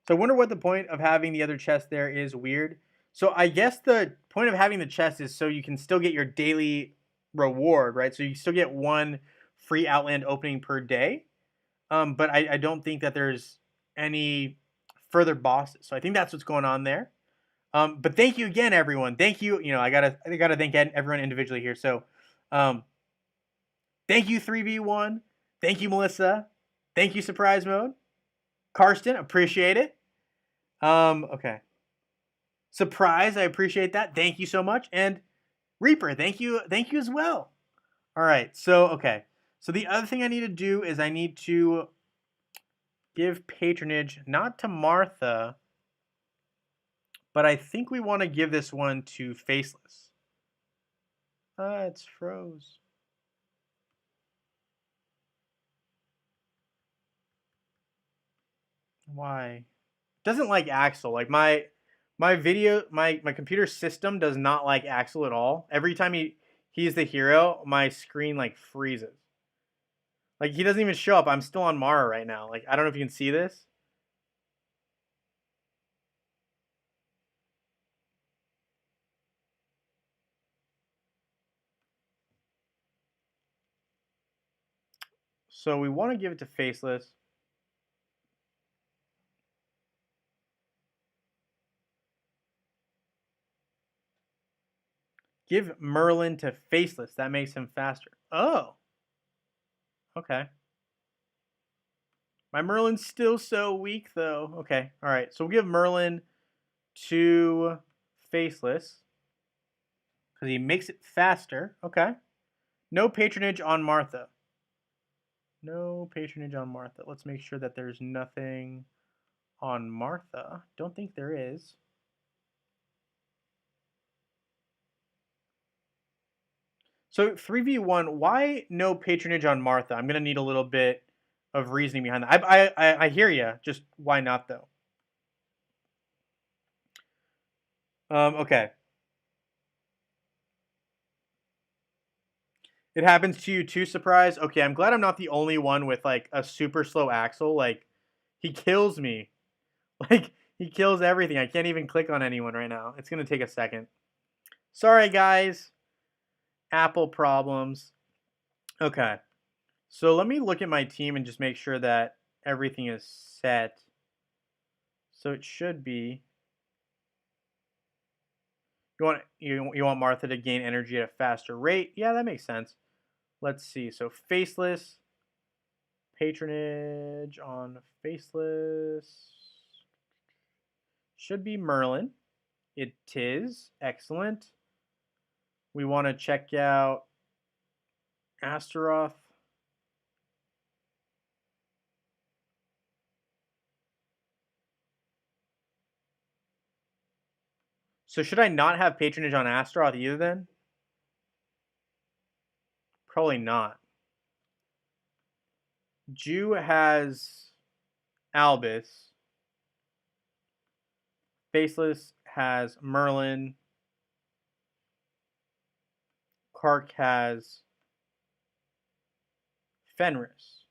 So I wonder what the point of having the other chest there is. Weird. So I guess the point of having the chest is so you can still get your daily reward, right? So you still get one free Outland opening per day. But I don't think that there's any further bosses. So I think that's what's going on there. But thank you again, everyone. Thank you. You know, I gotta thank everyone individually here. So, thank you 3v1. Thank you, Melissa. Thank you, Surprise Mode. Karsten, appreciate it. Okay. Surprise, I appreciate that. Thank you so much. And Reaper, thank you as well. All right. So, okay. So the other thing I need to do is I need to give patronage not to Martha, but I think we want to give this one to Faceless. It's froze. Why? Doesn't like Axel. Like my computer system does not like Axel at all. Every time he's the hero, my screen like freezes. Like he doesn't even show up. I'm still on Mara right now. Like I don't know if you can see this. So we want to give it to Faceless. Give Merlin to Faceless. That makes him faster. Oh. Okay. My Merlin's still so weak, though. Okay. All right. So we'll give Merlin to Faceless because he makes it faster. Okay. No patronage on Martha. No patronage on Martha. Let's make sure that there's nothing on Martha. Don't think there is. So 3v1, why no patronage on Martha? I'm going to need a little bit of reasoning behind that. I hear you. Just why not, though? Okay. It happens to you too, Surprise? Okay, I'm glad I'm not the only one with, like, a super slow Axel. Like, he kills me. Like, he kills everything. I can't even click on anyone right now. It's going to take a second. Sorry, guys. Apple problems. Okay. So let me look at my team and just make sure that everything is set. So it should be. You want Martha to gain energy at a faster rate? Yeah, that makes sense. Let's see. So Faceless, patronage on Faceless should be Merlin. It is excellent. We want to check out Astaroth. So should I not have patronage on Astaroth either then? Probably not. Jew has Albus. Faceless has Merlin. Kark has Fenris.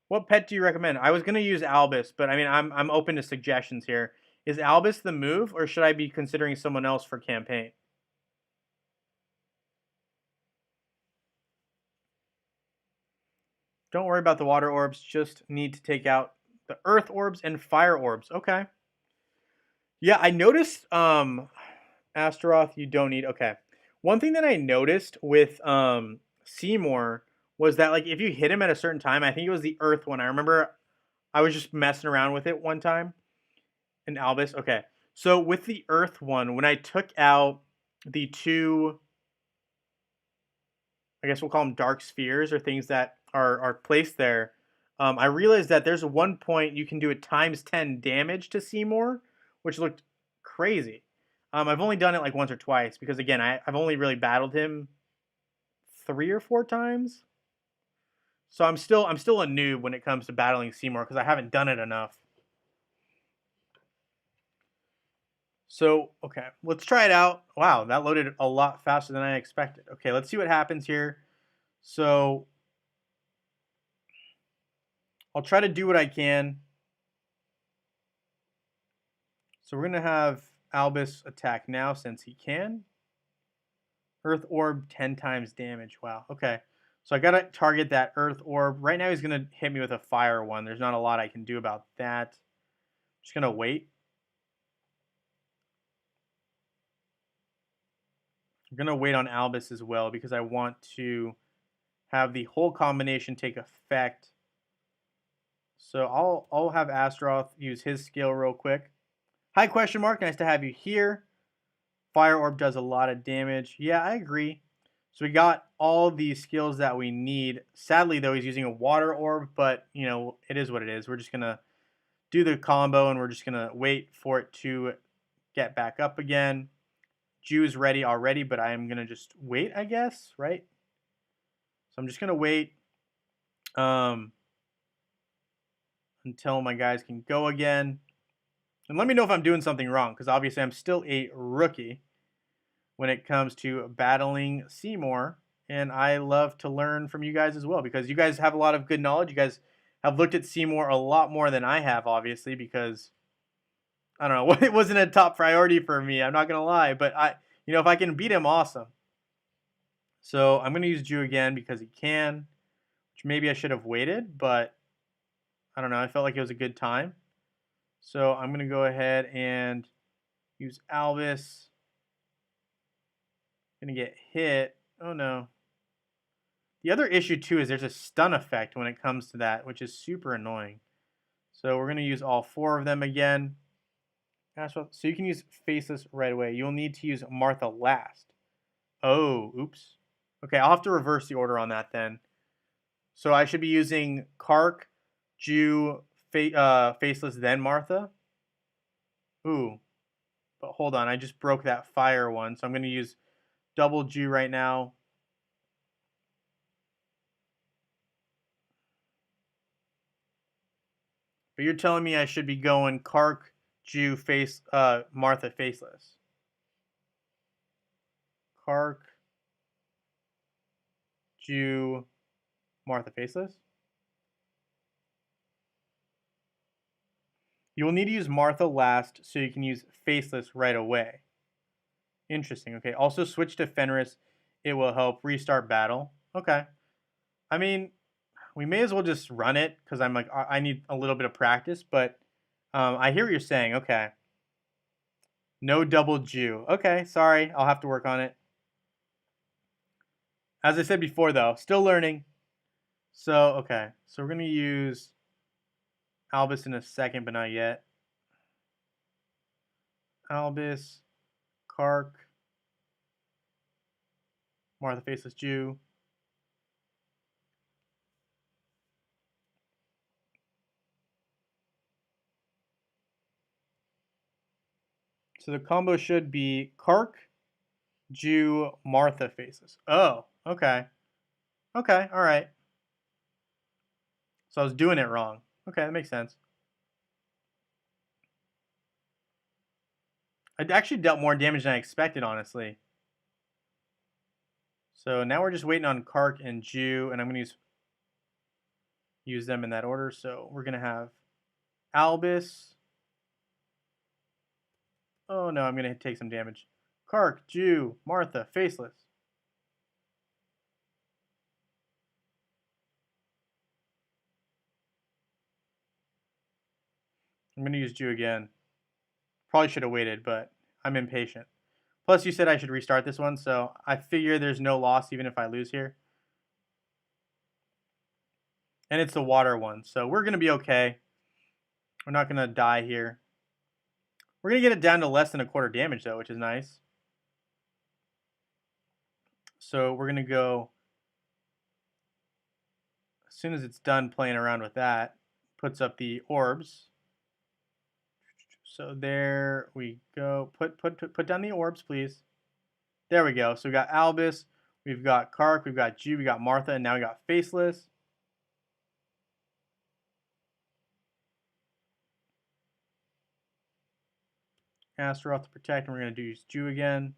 What pet do you recommend? I was gonna use Albus, but I mean I'm open to suggestions here. Is Albus the move, or should I be considering someone else for campaign? Don't worry about the water orbs. Just need to take out the earth orbs and fire orbs. Okay. Yeah, I noticed Astaroth you don't need. Okay. One thing that I noticed with Seymour was that like if you hit him at a certain time, I think it was the earth one. I remember I was just messing around with it one time in Albus. Okay. So with the earth one, when I took out the two, I guess we'll call them dark spheres or things that are placed there. I realized that there's one point you can do a times 10 damage to Seymour, which looked crazy. I've only done it like once or twice because again, I've only really battled him 3 or 4 times. So I'm still a noob when it comes to battling Seymour because I haven't done it enough. So okay, let's try it out. Wow, that loaded a lot faster than I expected. Okay, let's see what happens here. So I'll try to do what I can. So we're going to have Albus attack now since he can. Earth Orb 10 times damage. Wow. Okay. So I got to target that Earth Orb. Right now he's going to hit me with a fire one. There's not a lot I can do about that. Just going to wait. I'm going to wait on Albus as well because I want to have the whole combination take effect. So I'll have Astaroth use his skill real quick. Hi, question mark. Nice to have you here. Fire Orb does a lot of damage. Yeah, I agree. So we got all the skills that we need. Sadly, though, he's using a Water Orb, but, you know, it is what it is. We're just going to do the combo, and we're just going to wait for it to get back up again. Jew's ready already, but I am going to just wait, I guess, right? So I'm just going to wait until my guys can go again. And let me know if I'm doing something wrong, because obviously I'm still a rookie when it comes to battling Seymour. And I love to learn from you guys as well, because you guys have a lot of good knowledge. You guys have looked at Seymour a lot more than I have, obviously, because, I don't know, it wasn't a top priority for me. I'm not going to lie. But, if I can beat him, awesome. So I'm going to use Jew again because he can, which maybe I should have waited, but I don't know. I felt like it was a good time. So I'm going to go ahead and use Albus. Going to get hit. Oh, no. The other issue, too, is there's a stun effect when it comes to that, which is super annoying. So we're going to use all 4 of them again. So you can use Faceless right away. You'll need to use Martha last. Oh, oops. Okay, I'll have to reverse the order on that then. So I should be using Kark, Jew, Faceless, then Martha. Ooh. But hold on, I just broke that fire one. So I'm going to use double Jew right now. But you're telling me I should be going Kark, Jew, Martha, Faceless. Kark, Jew, Martha, Faceless. You will need to use Martha last so you can use Faceless right away. Interesting. Okay. Also switch to Fenris. It will help restart battle. Okay. I mean, we may as well just run it because I'm like, I need a little bit of practice, but I hear what you're saying. Okay. No double Jew. Okay. Sorry. I'll have to work on it. As I said before, though, still learning. So, okay. So we're going to use Albus in a second, but not yet. Albus, Kark, Martha Faceless Jew. So the combo should be Kark, Jew, Martha Faceless. Oh, okay. Okay, all right. So I was doing it wrong. Okay, that makes sense. I actually dealt more damage than I expected, honestly. So now we're just waiting on Kark and Jew, and I'm going to use them in that order. So we're going to have Albus, Oh no, I'm going to take some damage. Kark, Jew, Martha, Faceless. I'm going to use Jew again. Probably should have waited, but I'm impatient. Plus, you said I should restart this one, so I figure there's no loss even if I lose here. And it's the water one, so we're going to be okay. We're not going to die here. We're going to get it down to less than a quarter damage, though, which is nice. So we're going to go, as soon as it's done playing around with that, puts up the orbs. So there we go. Put down the orbs, please. There we go. So we got Albus, we've got Kark, we've got Jew, we got Martha, and now we got Faceless. Astaroth to protect, and we're going to use Jew again.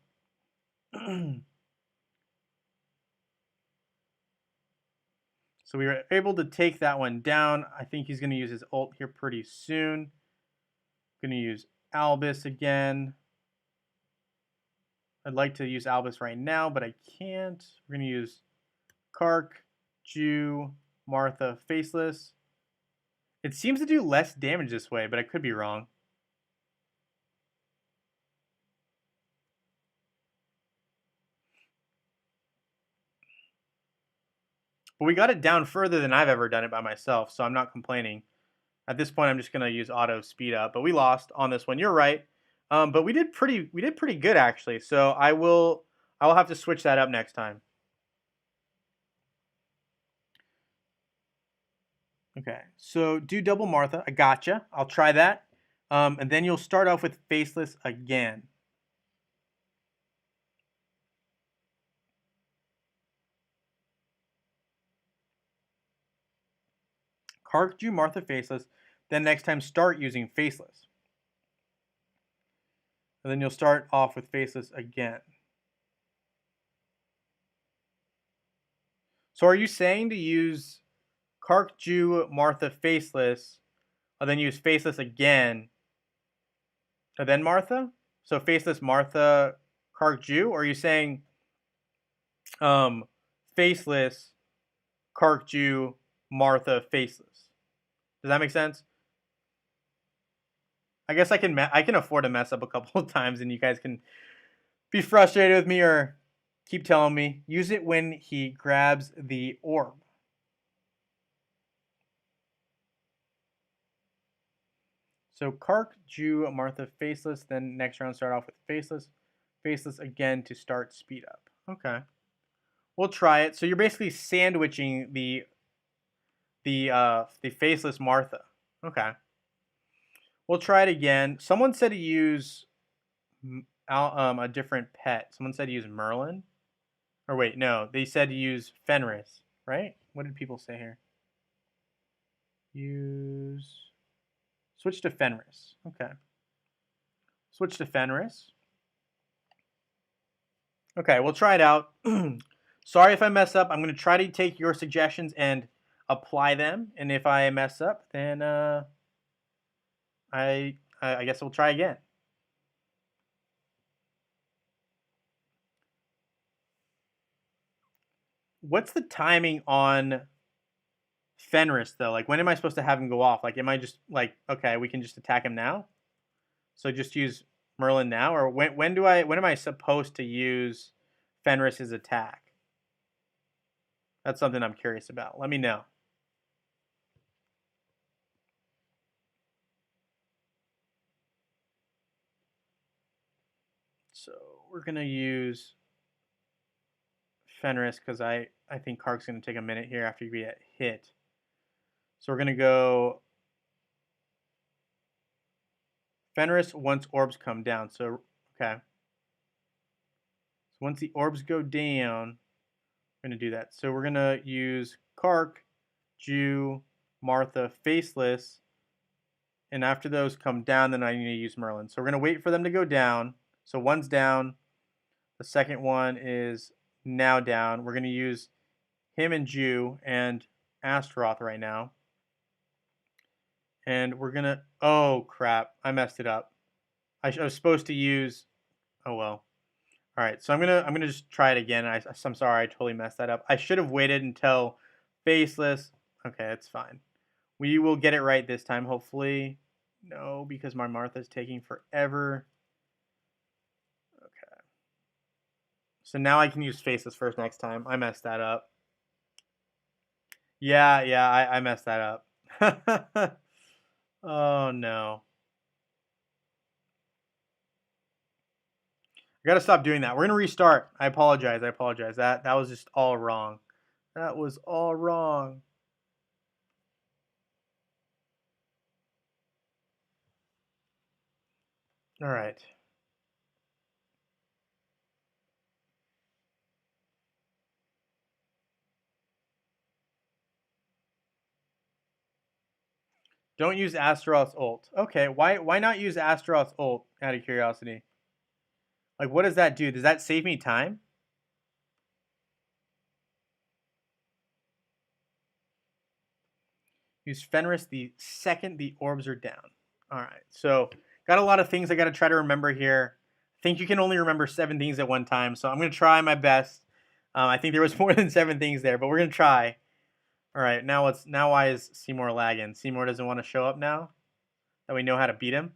So we were able to take that one down. I think he's going to use his ult here pretty soon. Going to use Albus again. I'd like to use Albus right now, but I can't. We're going to use Kark, Jew, Martha, Faceless. It seems to do less damage this way, but I could be wrong. But we got it down further than I've ever done it by myself, so I'm not complaining. At this point, I'm just going to use auto speed up, but we lost on this one. You're right. But we did pretty good actually. So I will have to switch that up next time. Okay, so do double Martha. I gotcha. I'll try that. And then you'll start off with Faceless again. Kark, Jew, Martha, Faceless. Then next time start using Faceless. And then you'll start off with Faceless again. So are you saying to use Kark, Jew, Martha, Faceless, and then use Faceless again, and then Martha? So Faceless, Martha, Kark, Jew? Or are you saying Faceless, Kark, Jew, Martha, Faceless? Does that make sense? I guess I can afford to mess up a couple of times, and you guys can be frustrated with me or keep telling me. Use it when he grabs the orb. So Kark, Jew, Martha, Faceless. Then next round start off with Faceless. Faceless again to start speed up. Okay. We'll try it. So you're basically sandwiching the Faceless Martha. Okay. We'll try it again. Someone said to use a different pet. Someone said to use Merlin. Or wait, no. They said to use Fenris, right? What did people say here? Switch to Fenris. Okay. Switch to Fenris. Okay, we'll try it out. Sorry if I mess up. I'm going to try to take your suggestions and apply them. And if I mess up, then I guess we'll try again. What's the timing on Fenris though? Like, when am I supposed to have him go off? Like, am I just like, okay, we can just attack him now? So just use Merlin now, or when am I supposed to use Fenris's attack? That's something I'm curious about. Let me know. So we're gonna use Fenris because I think Kark's gonna take a minute here after you get hit. So we're gonna go Fenris once orbs come down. So okay. So once the orbs go down, we're gonna do that. So we're gonna use Kark, Jew, Martha, Faceless, and after those come down, then I need to use Merlin. So we're gonna wait for them to go down. So one's down. The second one is now down. We're gonna use him and Jew and Astaroth right now. And we're gonna, oh crap, I messed it up. I was supposed to use. Oh well. All right, so I'm gonna just try it again. I'm sorry, I totally messed that up. I should have waited until faceless. Okay, that's fine. We will get it right this time, hopefully. No, because my Martha's taking forever. Okay. So now I can use faceless first next time. I messed that up. Yeah, yeah, I messed that up. Oh no. I gotta stop doing that. We're gonna restart. I apologize. I apologize. That was just all wrong. That was all wrong. All right. Don't use Astaroth's ult. Okay, why not use Astaroth's ult out of curiosity? Like what does that do? Does that save me time? Use Fenris the second the orbs are down. All right. So, got a lot of things I got to try to remember here. I think you can only remember 7 things at one time, so I'm going to try my best. I think there was more than 7 things there, but we're going to try. All right. Now why is Seymour lagging? Seymour doesn't want to show up now that we know how to beat him.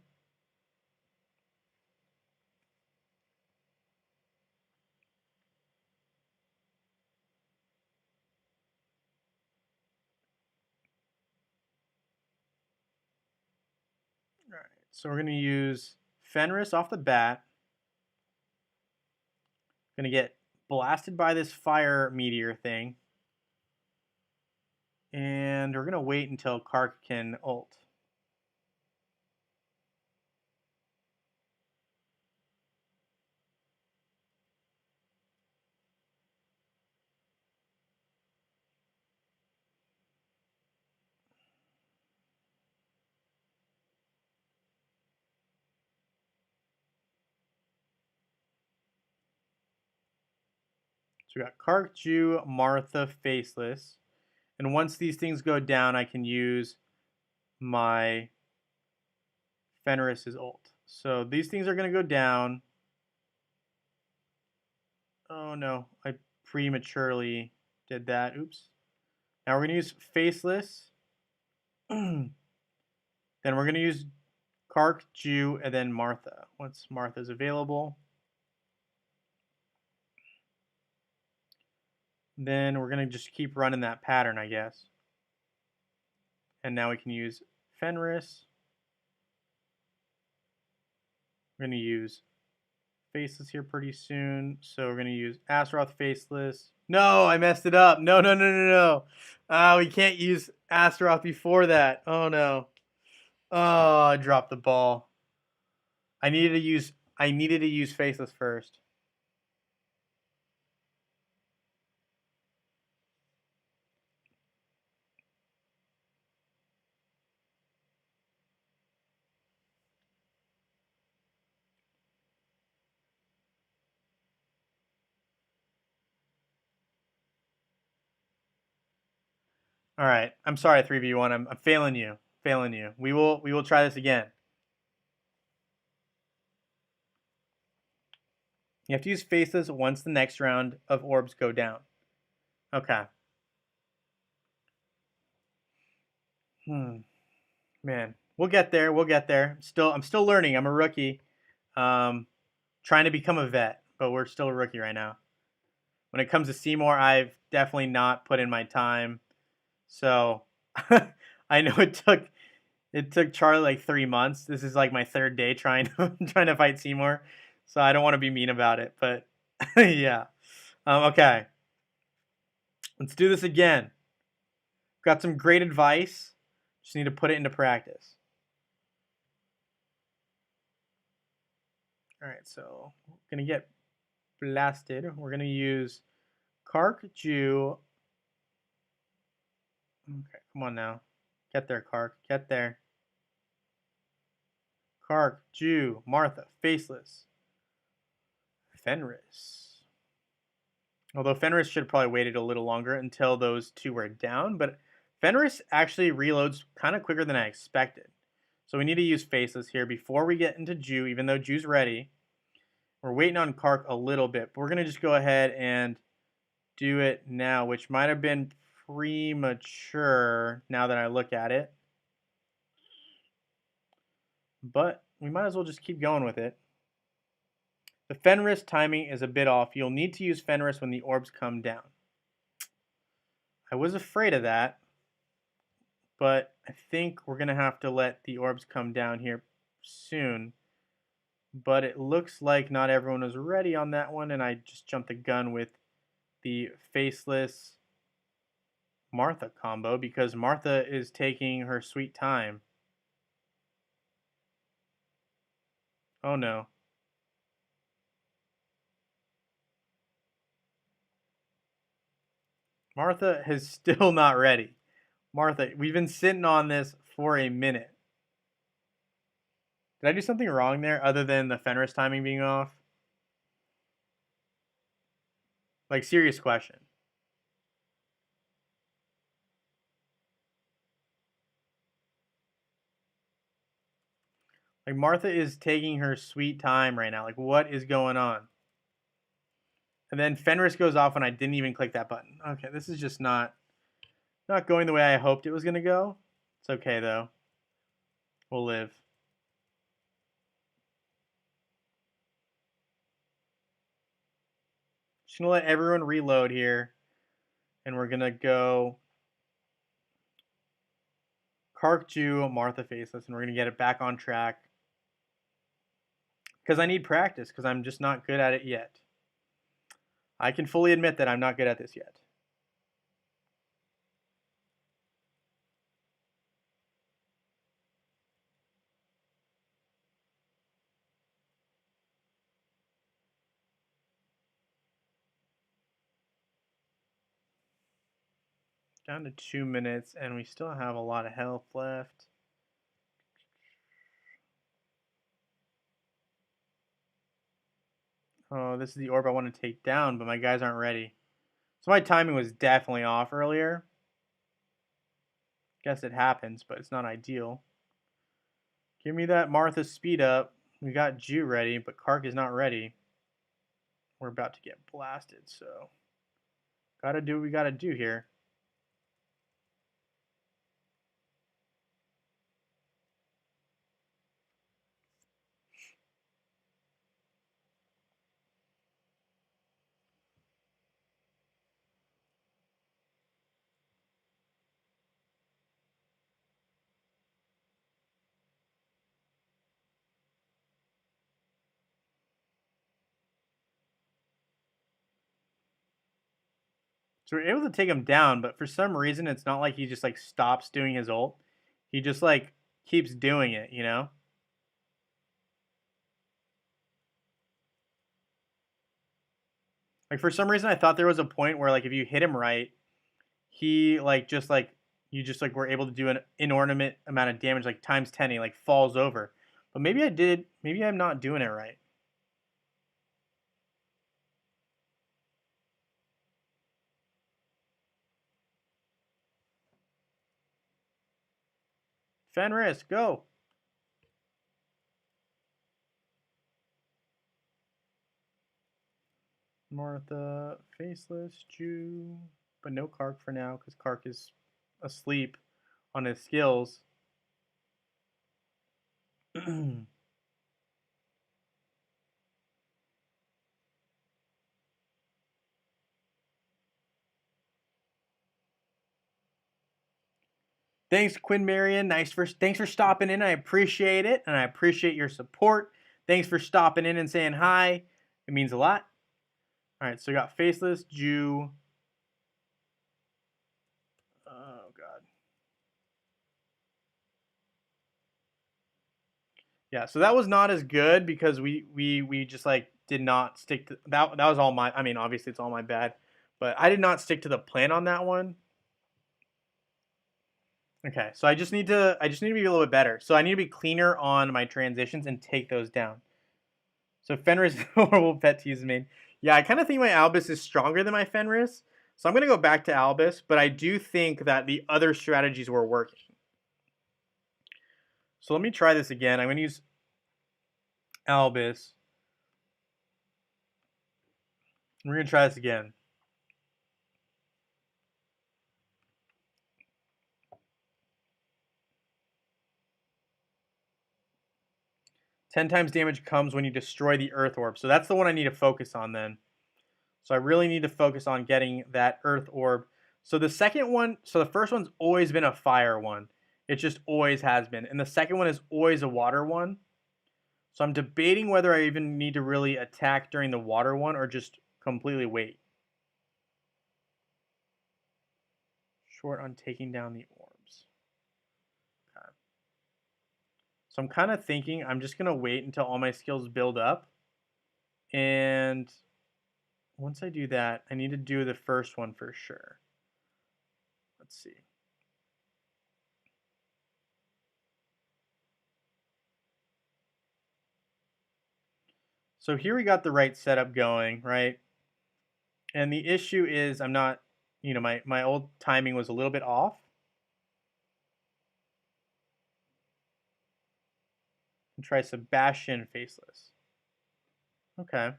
All right. So we're going to use Fenris off the bat. Going to get blasted by this fire meteor thing. And we're going to wait until Kark can ult. So we got Kark, Jew, Martha, Faceless. And once these things go down, I can use my Fenris's ult. So these things are going to go down. Oh no, I prematurely did that. Oops. Now we're going to use Faceless. Then we're going to use Kark, Jew, and then Martha. Once Martha's available. Then we're going to just keep running that pattern, I guess. And now we can use Fenris. We're going to use Faceless here pretty soon. So we're going to use Astaroth Faceless. No, I messed it up. No, no, no, no, no. We can't use Astaroth before that. Oh, no. Oh, I dropped the ball. I needed to use Faceless first. All right. I'm sorry, 3v1. I'm failing you. Failing you. We will try this again. You have to use Faceless once the next round of orbs go down. Okay. Man, we'll get there. We'll get there. I'm still learning. I'm a rookie. Trying to become a vet, but we're still a rookie right now. When it comes to Seymour, I've definitely not put in my time. So I know it took Charlie like 3 months. This is like my 3rd day trying to fight Seymour. So I don't want to be mean about it, but yeah. Okay. Let's do this again. Got some great advice. Just need to put it into practice. All right, so we're gonna get blasted. We're gonna use Kark, Jew. Okay, come on now. Get there, Kark. Get there. Kark, Jew, Martha, Faceless. Fenris. Although Fenris should have probably waited a little longer until those two were down, but Fenris actually reloads kind of quicker than I expected. So we need to use Faceless here before we get into Jew, even though Jew's ready. We're waiting on Kark a little bit, but we're going to just go ahead and do it now, which might have been premature now that I look at it. But we might as well just keep going with it. The Fenris timing is a bit off. You'll need to use Fenris when the orbs come down. I was afraid of that, but I think we're going to have to let the orbs come down here soon. But it looks like not everyone was ready on that one, and I just jumped the gun with the Faceless Martha combo because Martha is taking her sweet time. Oh no. Martha is still not ready. Martha, we've been sitting on this for a minute. Did I do something wrong there other than the Fenris timing being off? Like, serious question. Like, Martha is taking her sweet time right now. Like, what is going on? And then Fenris goes off and I didn't even click that button. Okay, this is just not going the way I hoped it was going to go. It's okay, though. We'll live. Just going to let everyone reload here. And we're going to go Kark, Jew, Martha, Faceless, and we're going to get it back on track. Because I need practice, because I'm just not good at it yet. I can fully admit that I'm not good at this yet. Down to 2 minutes, and we still have a lot of health left. Oh, this is the orb I want to take down, but my guys aren't ready. So my timing was definitely off earlier. Guess it happens, but it's not ideal. Give me that Martha speed up. We got Jew ready, but Kark is not ready. We're about to get blasted, so gotta do what we gotta do here. So we're able to take him down, but for some reason it's not like he just like stops doing his ult. He just like keeps doing it, you know? Like for some reason I thought there was a point where like if you hit him right, he like just like you just like were able to do an inordinate amount of damage, like times 10, he like falls over. But maybe I did, maybe I'm not doing it right. Fenris, go! Martha, Faceless, Jew, but no Kark for now because Kark is asleep on his skills. Thanks, Quinn Marion. Thanks for stopping in. I appreciate it, and I appreciate your support. Thanks for stopping in and saying hi. It means a lot. All right, so we got Faceless, Jew. Oh God. Yeah, so that was not as good because we just like did not stick to that. That was all my. I mean, obviously it's all my bad, but I did not stick to the plan on that one. Okay, so I just need to be a little bit better. So I need to be cleaner on my transitions and take those down. So Fenris is a horrible pet to use main. Yeah, I kind of think my Albus is stronger than my Fenris. So I'm going to go back to Albus, but I do think that the other strategies were working. So let me try this again. I'm going to use Albus. We're going to try this again. Ten times damage comes when you destroy the Earth Orb. So that's the one I need to focus on then. So I really need to focus on getting that Earth Orb. So the second one, so the first one's always been a fire one. It just always has been. And the second one is always a water one. So I'm debating whether I even need to really attack during the water one or just completely wait. Short on taking down the orbs. Okay. So I'm kind of thinking I'm just going to wait until all my skills build up. And once I do that, I need to do the first one for sure. Let's see. So here we got the right setup going, right? And the issue is I'm not, my old timing was a little bit off. And try Sebastian Faceless. Okay.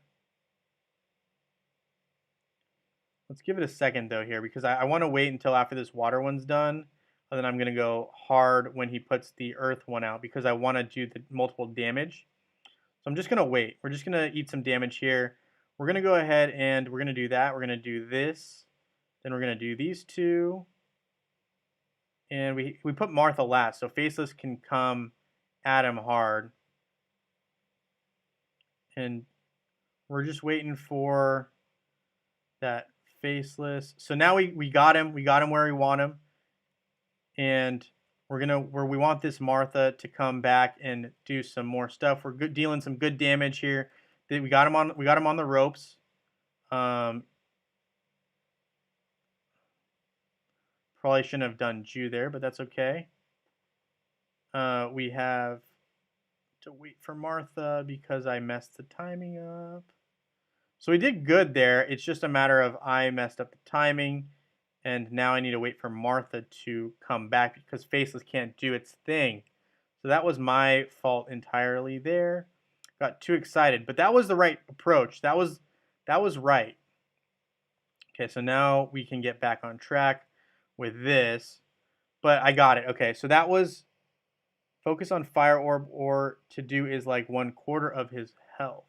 Let's give it a second though here because I want to wait until after this water one's done. And then I'm going to go hard when he puts the earth one out because I want to do the multiple damage. So I'm just going to wait. We're just going to eat some damage here. We're going to go ahead and we're going to do that. We're going to do this. Then we're going to do these two. And we put Martha last. So Faceless can come at him hard. And we're just waiting for that Faceless. So now we got him. We got him where we want him. And we want this Martha to come back and do some more stuff. We're dealing some good damage here. We got him on the ropes. Probably shouldn't have done Jew there, but that's okay. We have to wait for Martha because I messed the timing up. So we did good there. It's just a matter of I messed up the timing. And now I need to wait for Martha to come back because Faceless can't do its thing. So that was my fault entirely there. Got too excited, but that was the right approach. That was right. Okay, so now we can get back on track with this. But I got it. Okay, so that was focus on Fire Orb or to do is like 1/4 of his health.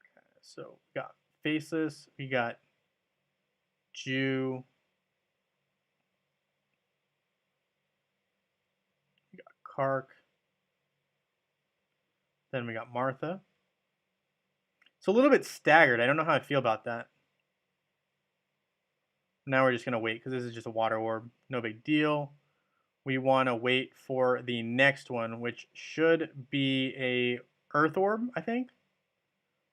Okay, so we got Faceless, we got Jew, we got Kark, then we got Martha. It's a little bit staggered. I don't know how I feel about that. Now we're just going to wait because this is just a water orb. No big deal. We want to wait for the next one, which should be a earth orb, I think.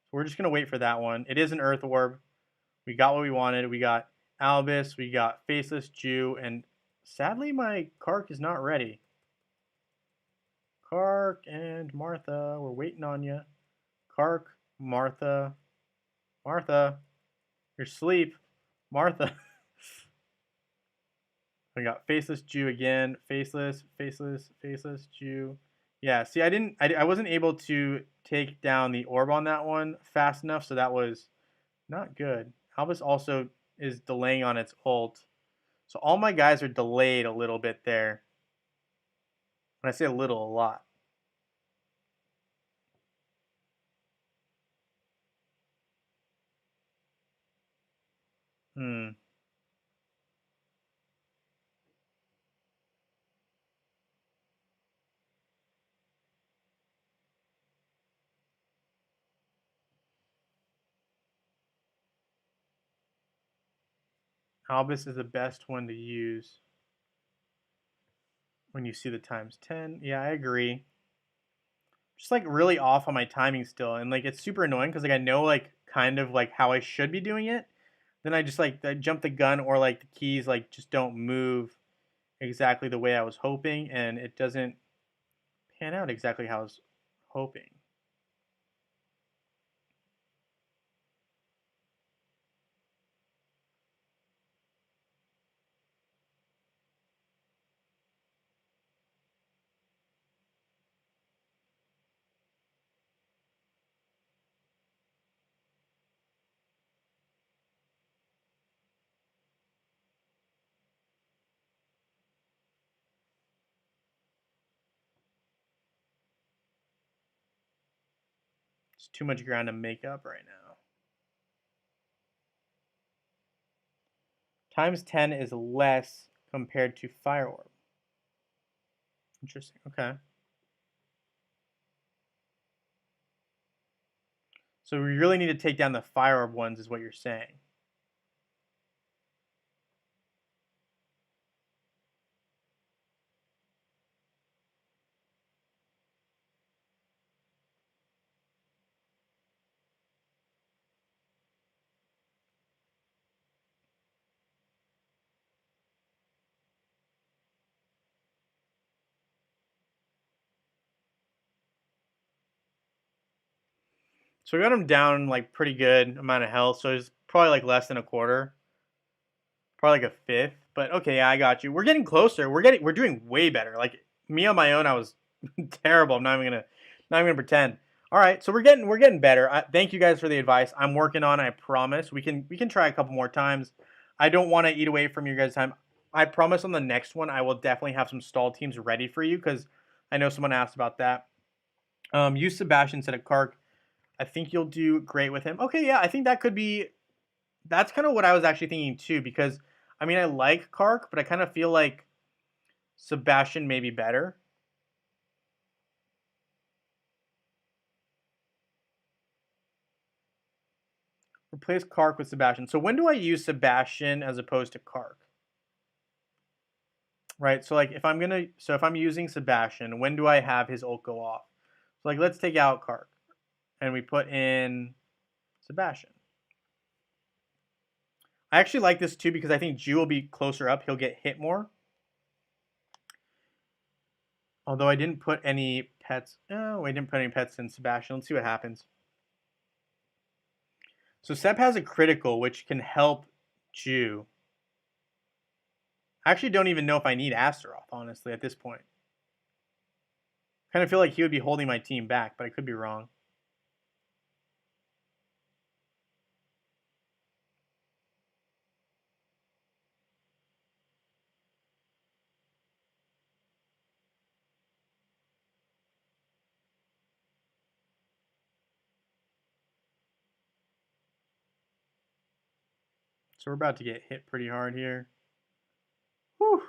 So we're just going to wait for that one. It is an earth orb. We got what we wanted. We got Albus, we got Faceless Jew, and sadly my Kark is not ready. Kark and Martha, we're waiting on you. Kark, Martha, Martha, you're asleep. Martha. We got Faceless Jew again. Faceless, Faceless, Faceless Jew. Yeah, see, I wasn't able to take down the orb on that one fast enough, so that was not good. Albus also is delaying on its ult. So all my guys are delayed a little bit there. When I say a little, a lot. Hmm. Albus is the best one to use when you see the times 10. Yeah, I agree. Just like really off on my timing still, and like it's super annoying because like I know like kind of like how I should be doing it. Then I just like I jump the gun or like the keys like just don't move exactly the way I was hoping, and it doesn't pan out exactly how I was hoping. It's too much ground to make up right now. Times 10 is less compared to Fire Orb. Interesting. Okay. So we really need to take down the Fire Orb ones is what you're saying. So we got him down like pretty good amount of health. So it's probably like less than a quarter. Probably like a fifth. But okay, yeah, I got you. We're getting closer. We're doing way better. Like me on my own, I was terrible. I'm not even gonna pretend. All right, so we're getting better. Thank you guys for the advice. I'm working on it. I promise. We can try a couple more times. I don't want to eat away from your guys' time. I promise on the next one I will definitely have some stall teams ready for you because I know someone asked about that. Use Sebastian instead of Kark. I think you'll do great with him. Okay, yeah, I think that could be. That's kind of what I was actually thinking too because I mean I like Kark, but I kind of feel like Sebastian may be better. Replace Kark with Sebastian. So when do I use Sebastian as opposed to Kark? Right. So like if I'm using Sebastian, when do I have his ult go off? So like let's take out Kark and we put in Sebastian. I actually like this too because I think Ju will be closer up. He'll get hit more. Although I didn't put any pets. Oh, I didn't put any pets in Sebastian. Let's see what happens. So Seb has a critical, which can help Ju. I actually don't even know if I need Astaroth, honestly, at this point. Kind of feel like he would be holding my team back, but I could be wrong. So we're about to get hit pretty hard here. Whew.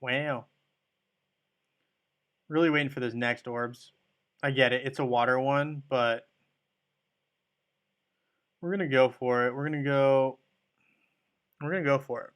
Wow. Really waiting for those next orbs. I get it. It's a water one, but we're going to go for it. We're going to go for it.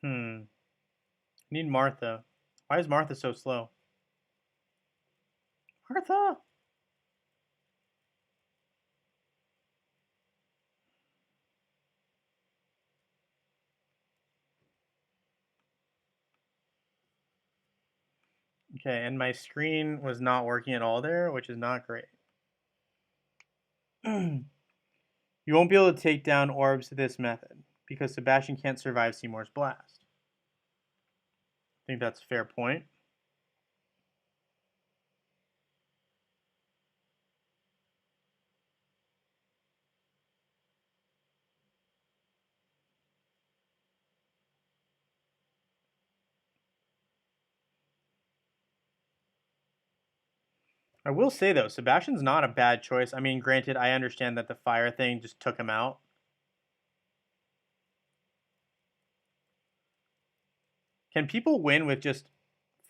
I need Martha. Why is Martha so slow? Martha! Okay, and my screen was not working at all there, which is not great. You won't be able to take down orbs this method because Sebastian can't survive Seymour's blast. I think that's a fair point. I will say though, Sebastian's not a bad choice. I mean, granted, I understand that the fire thing just took him out. Can people win with just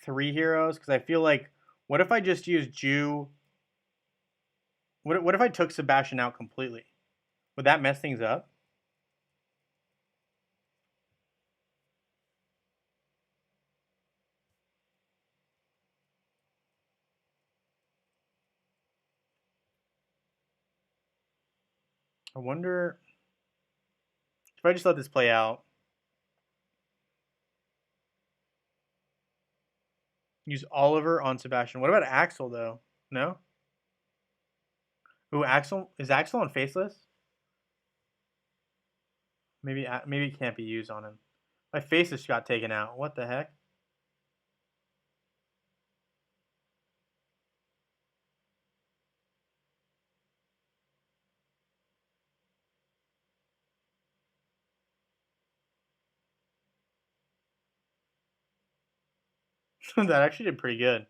3 heroes? Because I feel like, what if I just used Ju? What if I took Sebastian out completely? Would that mess things up? I wonder if I just let this play out. Use Oliver on Sebastian. What about Axel though? No. Ooh, Axel is Axel on Faceless? Maybe it can't be used on him. My Faceless got taken out. What the heck? That actually did pretty good.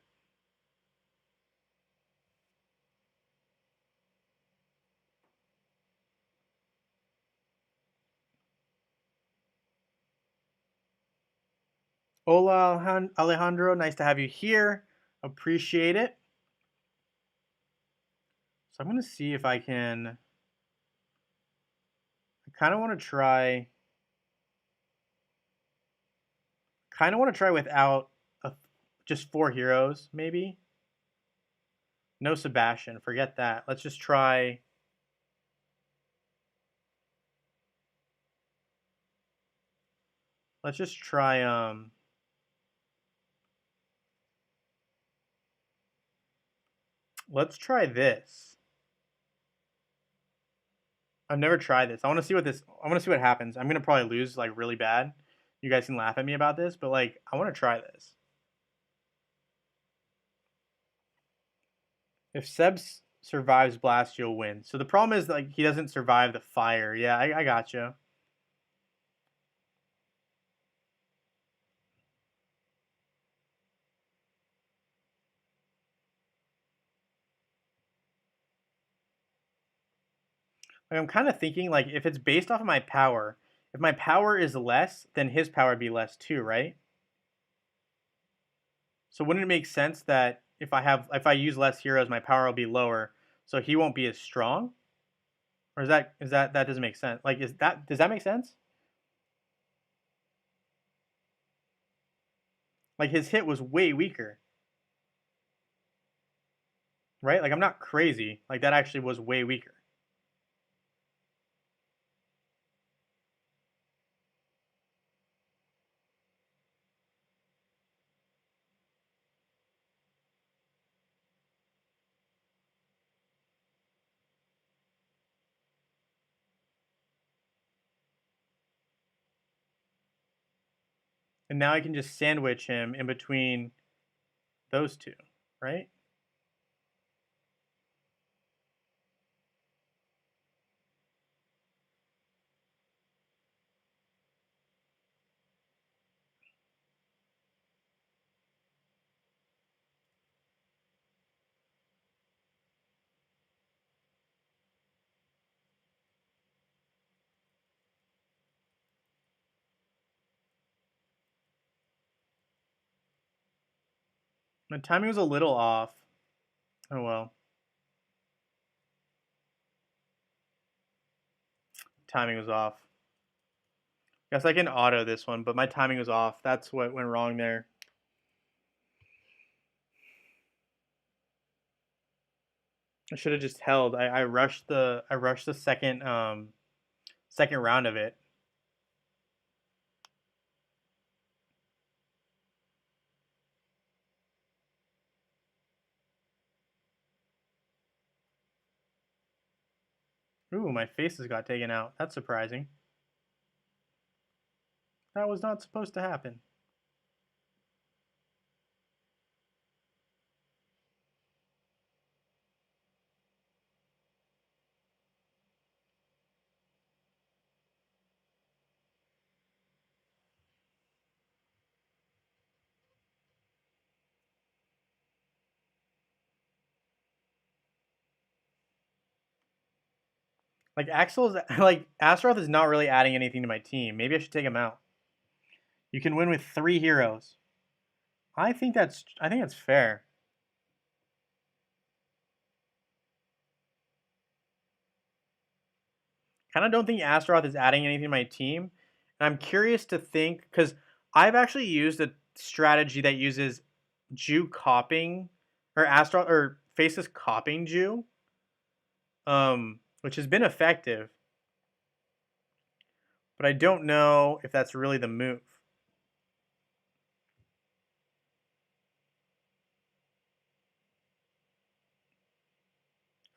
Hola, Alejandro. Nice to have you here. Appreciate it. So I'm going to see if I can. I kind of want to try. Kind of want to try without just 4 heroes, maybe. No Sebastian. Forget that. Let's just try. Let's just try. Let's try this. I've never tried this. I want to see what this. I want to see what happens. I'm gonna probably lose like really bad. You guys can laugh at me about this, but like I want to try this. If Seb survives blast, you'll win. So the problem is like he doesn't survive the fire. Yeah, I gotcha. Like, I'm kind of thinking like if it's based off of my power, if my power is less, then his power would be less too, right? So wouldn't it make sense that if I use less heroes, my power will be lower, so he won't be as strong? Or that doesn't make sense? Like does that make sense? Like his hit was way weaker, right? Like I'm not crazy. Like that actually was way weaker. And now I can just sandwich him in between those two, right? My timing was a little off. Oh well. Timing was off. Guess I can auto this one, but my timing was off. That's what went wrong there. I should have just held. I rushed the second round of it. Ooh, my faces got taken out. That's surprising. That was not supposed to happen. Like Axel's like Astaroth is not really adding anything to my team. Maybe I should take him out. You can win with 3 heroes. I think that's fair. Kind of don't think Astaroth is adding anything to my team. And I'm curious to think because I've actually used a strategy that uses Jew copying or Astaroth or Faceless copying Jew. which has been effective, but I don't know if that's really the move.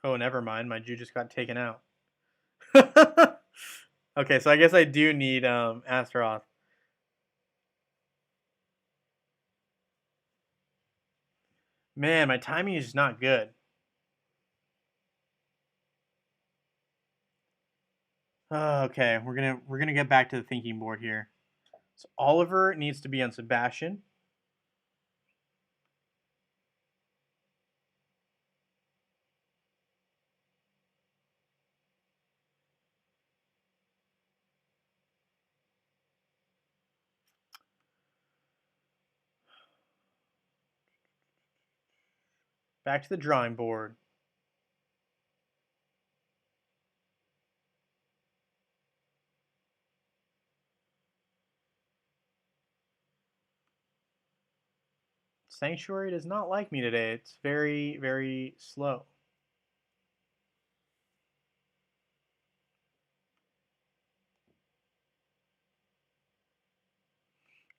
Oh, never mind. My Jew just got taken out. Okay, so I guess I do need Astaroth. Man, my timing is just not good. Okay, we're gonna get back to the thinking board here. So Oliver needs to be on Sebastian. Back to the drawing board. Sanctuary does not like me today. It's very, very slow.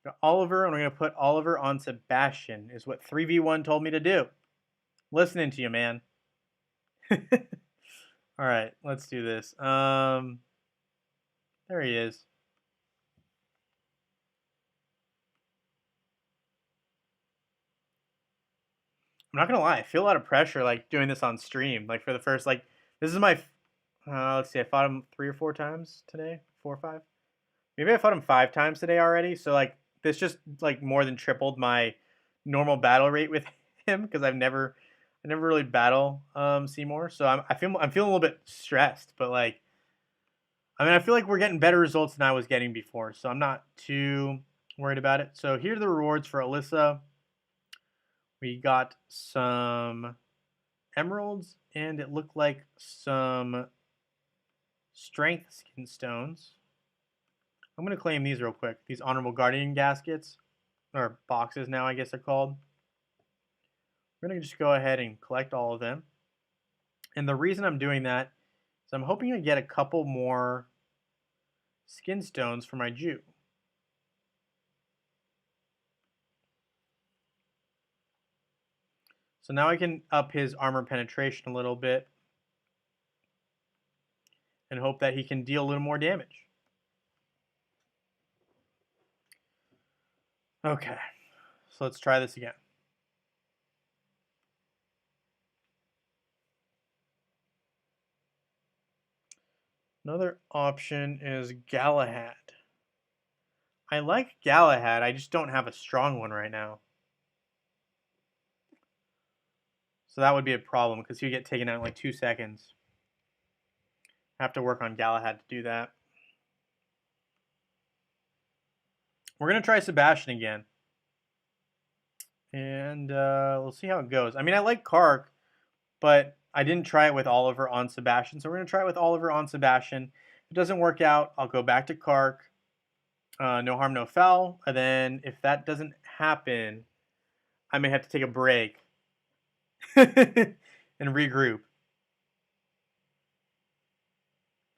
Got Oliver, and we're going to put Oliver on Sebastian, is what 3v1 told me to do. Listening to you, man. All right, let's do this. There he is. I'm not gonna lie, I feel a lot of pressure like doing this on stream. Like for the first this is my let's see, I fought him 3 or 4 times today, 4 or 5. Maybe I fought him 5 times today already. So like this just like more than tripled my normal battle rate with him because I never really battle Seymour. So I'm feeling a little bit stressed, but like I mean I feel like we're getting better results than I was getting before, so I'm not too worried about it. So here are the rewards for Alyssa. We got some emeralds, and it looked like some strength skin stones. I'm going to claim these real quick. These honorable guardian gaskets, or boxes now I guess they're called. We're going to just go ahead and collect all of them. And the reason I'm doing that is I'm hoping to get a couple more skin stones for my Jew. So now I can up his armor penetration a little bit and hope that he can deal a little more damage. Okay, so let's try this again. Another option is Galahad. I like Galahad, I just don't have a strong one right now. So that would be a problem because he'd get taken out in like 2 seconds. I have to work on Galahad to do that. We're going to try Sebastian again. And we'll see how it goes. I mean, I like Kark, but I didn't try it with Oliver on Sebastian. So we're going to try it with Oliver on Sebastian. If it doesn't work out, I'll go back to Kark. No harm, no foul. And then if that doesn't happen, I may have to take a break and regroup.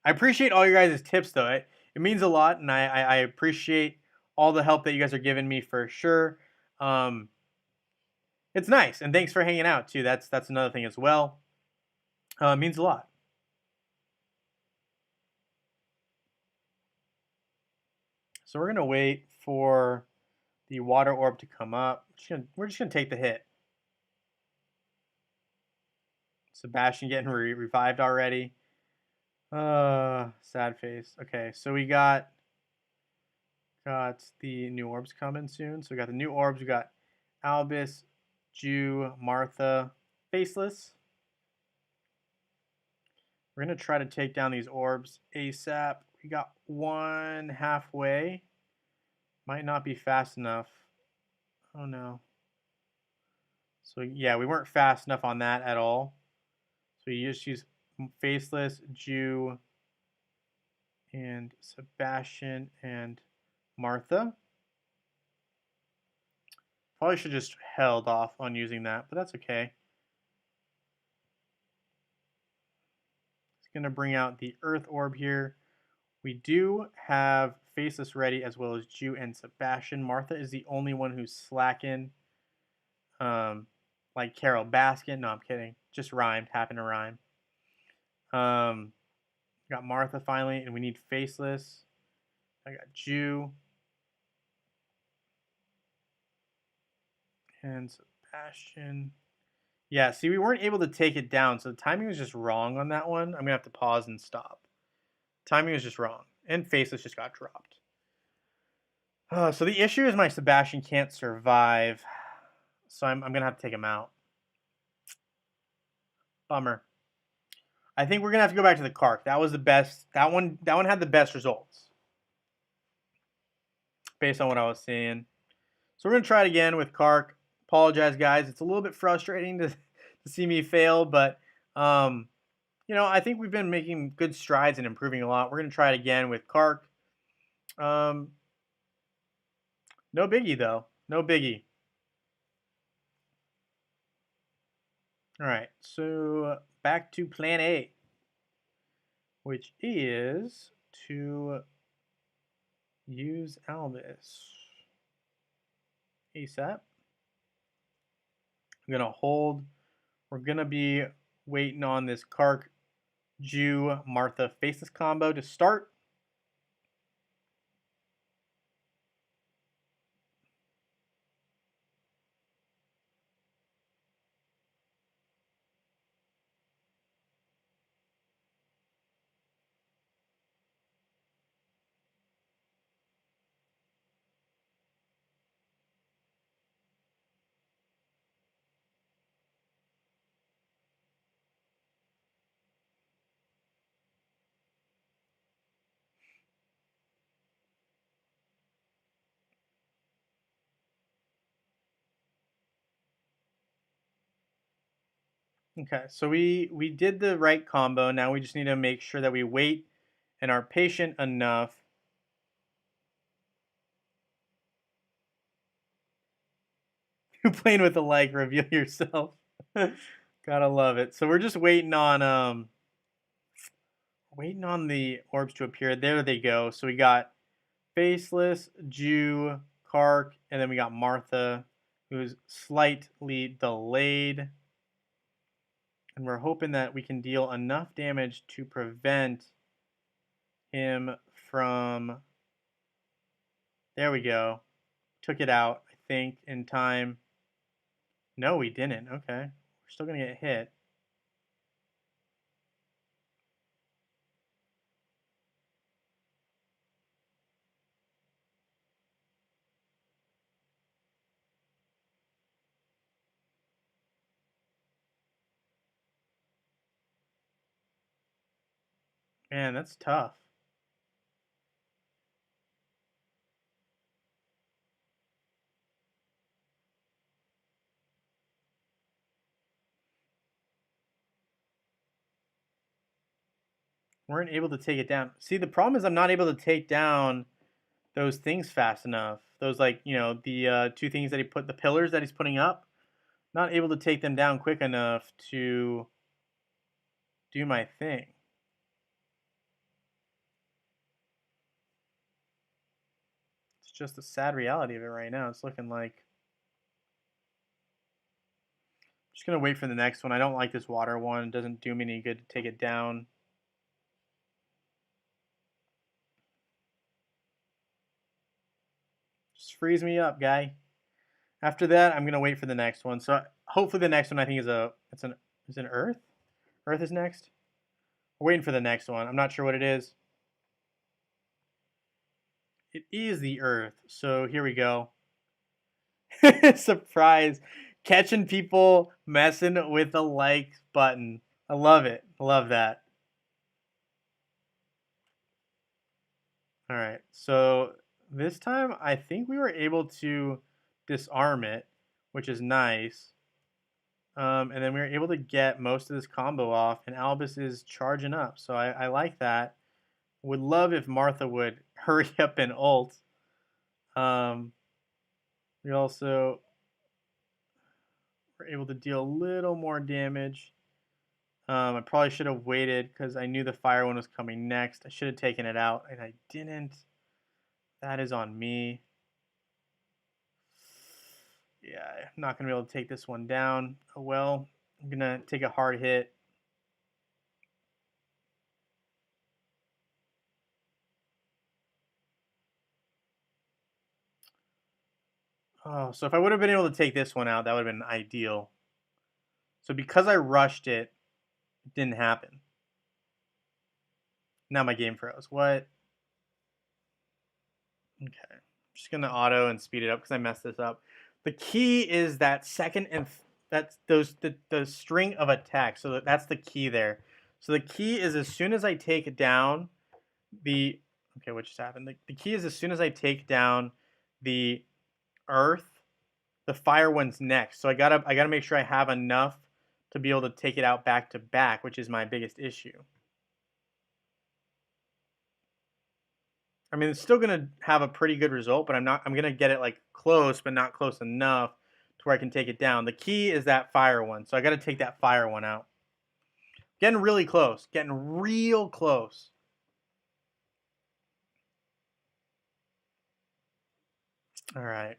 I appreciate all your guys' tips, though. It means a lot, and I appreciate all the help that you guys are giving me for sure. It's nice, and thanks for hanging out too. That's another thing as well. It means a lot. So we're gonna wait for the water orb to come up. We're just gonna take the hit. Sebastian getting revived already. Sad face. Okay, so we got the new orbs coming soon. So we got the new orbs. We got Albus, Jew, Martha, Faceless. We're gonna try to take down these orbs ASAP. We got one halfway. Might not be fast enough. Oh no. So yeah, we weren't fast enough on that at all. So we just use Faceless, Jew, and Sebastian and Martha. Probably should just held off on using that, but that's okay. going to bring out the Earth Orb here. We do have Faceless ready, as well as Jew and Sebastian. Martha is the only one who's slacking. Like Carol Baskin. No, I'm kidding. Just rhymed. Happened to rhyme. Got Martha finally, and we need Faceless. I got Jew. And Sebastian. Yeah, see, we weren't able to take it down, so the timing was just wrong on that one. I'm going to have to pause and stop. Timing was just wrong, and Faceless just got dropped. So the issue is my Sebastian can't survive, so I'm going to have to take him out. Bummer. I think we're going to have to go back to the Kark. That was the best. That one had the best results, based on what I was seeing. So we're going to try it again with Kark. Apologize, guys. It's a little bit frustrating to see me fail, but you know, I think we've been making good strides and improving a lot. We're going to try it again with Kark. No biggie, though. No biggie. All right, so back to plan A, which is to use Albus ASAP. I'm going to hold. We're going to be waiting on this Kark, Jew, Martha Faceless combo to start. Okay, so we did the right combo. Now we just need to make sure that we wait and are patient enough. Playing with the like, reveal yourself. Gotta love it. So we're just waiting on the orbs to appear. There they go. So we got Faceless, Jew, Kark, and then we got Martha, who's slightly delayed. And we're hoping that we can deal enough damage to prevent him from... There we go. Took it out, I think, in time. No, we didn't. Okay. We're still going to get hit. Man, that's tough. Weren't able to take it down. See, the problem is I'm not able to take down those things fast enough. Those, like, you know, the two things that he put, the pillars that he's putting up. Not able to take them down quick enough to do my thing. It's just the sad reality of it right now. It's looking like... Just going to wait for the next one. I don't like this water one. It doesn't do me any good to take it down. Just freeze me up, guy. After that, I'm going to wait for the next one. So hopefully the next one I think is an Earth? Earth is next? We're waiting for the next one. I'm not sure what it is. It is the Earth. So here we go. Surprise. Catching people messing with the like button. I love it. I love that. All right. So this time I think we were able to disarm it, which is nice. And then we were able to get most of this combo off, and Albus is charging up. So I like that. Would love if Martha would hurry up and ult. We also were able to deal a little more damage. I probably should have waited because I knew the fire one was coming next. I should have taken it out, and I didn't. That is on me. Yeah, I'm not going to be able to take this one down. Oh well. I'm going to take a hard hit. Oh, so if I would have been able to take this one out, that would have been ideal. So because I rushed it, it didn't happen. Now my game froze. What? Okay. I'm just going to auto and speed it up because I messed this up. The key is that second and that's the string of attack. So that's the key there. So the key is as soon as I take down the okay, what just happened? The key is as soon as I take down the earth, the fire one's next. So I gotta make sure I have enough to be able to take it out back to back, which is my biggest issue. I mean, it's still gonna have a pretty good result, but I'm gonna get it like close, but not close enough to where I can take it down. The key is that fire one, so I gotta take that fire one out. Getting really close, getting real close. All right.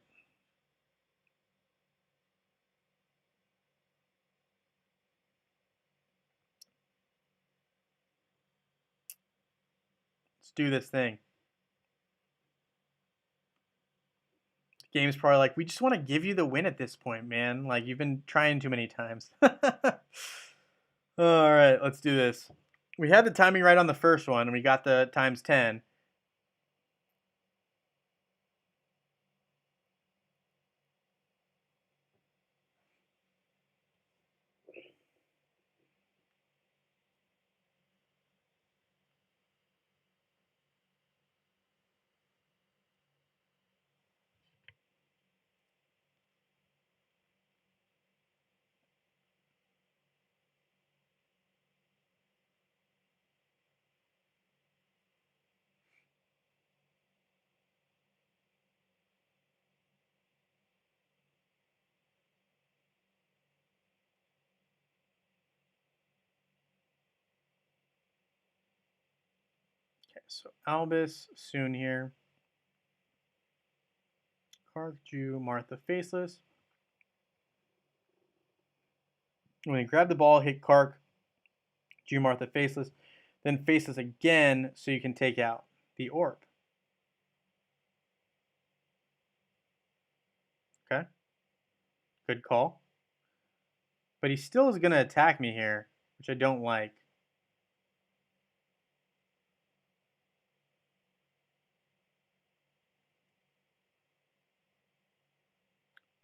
Let's do this thing. The game's probably like, we just want to give you the win at this point, man. Like, you've been trying too many times. All right, let's do this. We had the timing right on the first one, and we got the times 10. Okay, so Albus, soon here. Kark, Jew, Martha, Faceless. When you grab the ball, hit Kark, Jew, Martha, Faceless. Then Faceless again so you can take out the orb. Okay, good call. But he still is going to attack me here, which I don't like.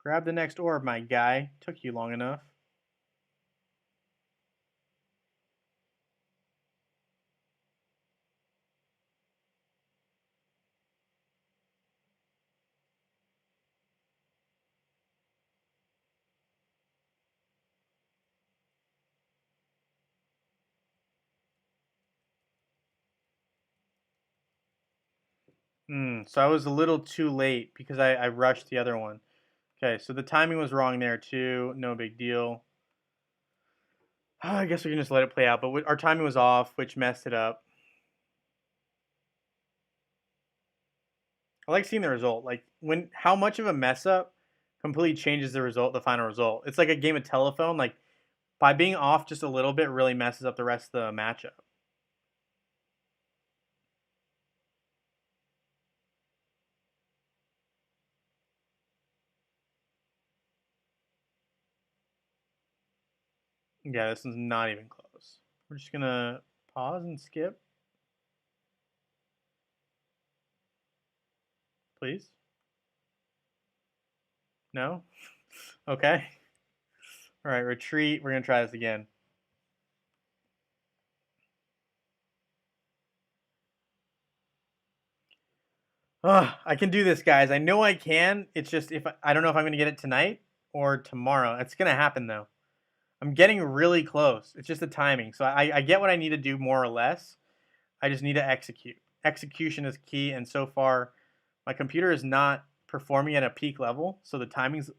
Grab the next orb, my guy. Took you long enough. So I was a little too late because I rushed the other one. Okay, so the timing was wrong there too. No big deal. I guess we can just let it play out. But our timing was off, which messed it up. I like seeing the result. Like how much of a mess up completely changes the result, the final result. It's like a game of telephone. Like by being off just a little bit really messes up the rest of the matchup. Yeah, this is not even close. We're just gonna pause and skip, please. No? Okay. All right, retreat. We're gonna try this again. I can do this, guys. I know I can. It's just if I don't know if I'm gonna get it tonight or tomorrow. It's gonna happen though. I'm getting really close. It's just the timing. So I get what I need to do more or less. I just need to execute. Execution is key, and so far, my computer is not performing at a peak level, so the timing's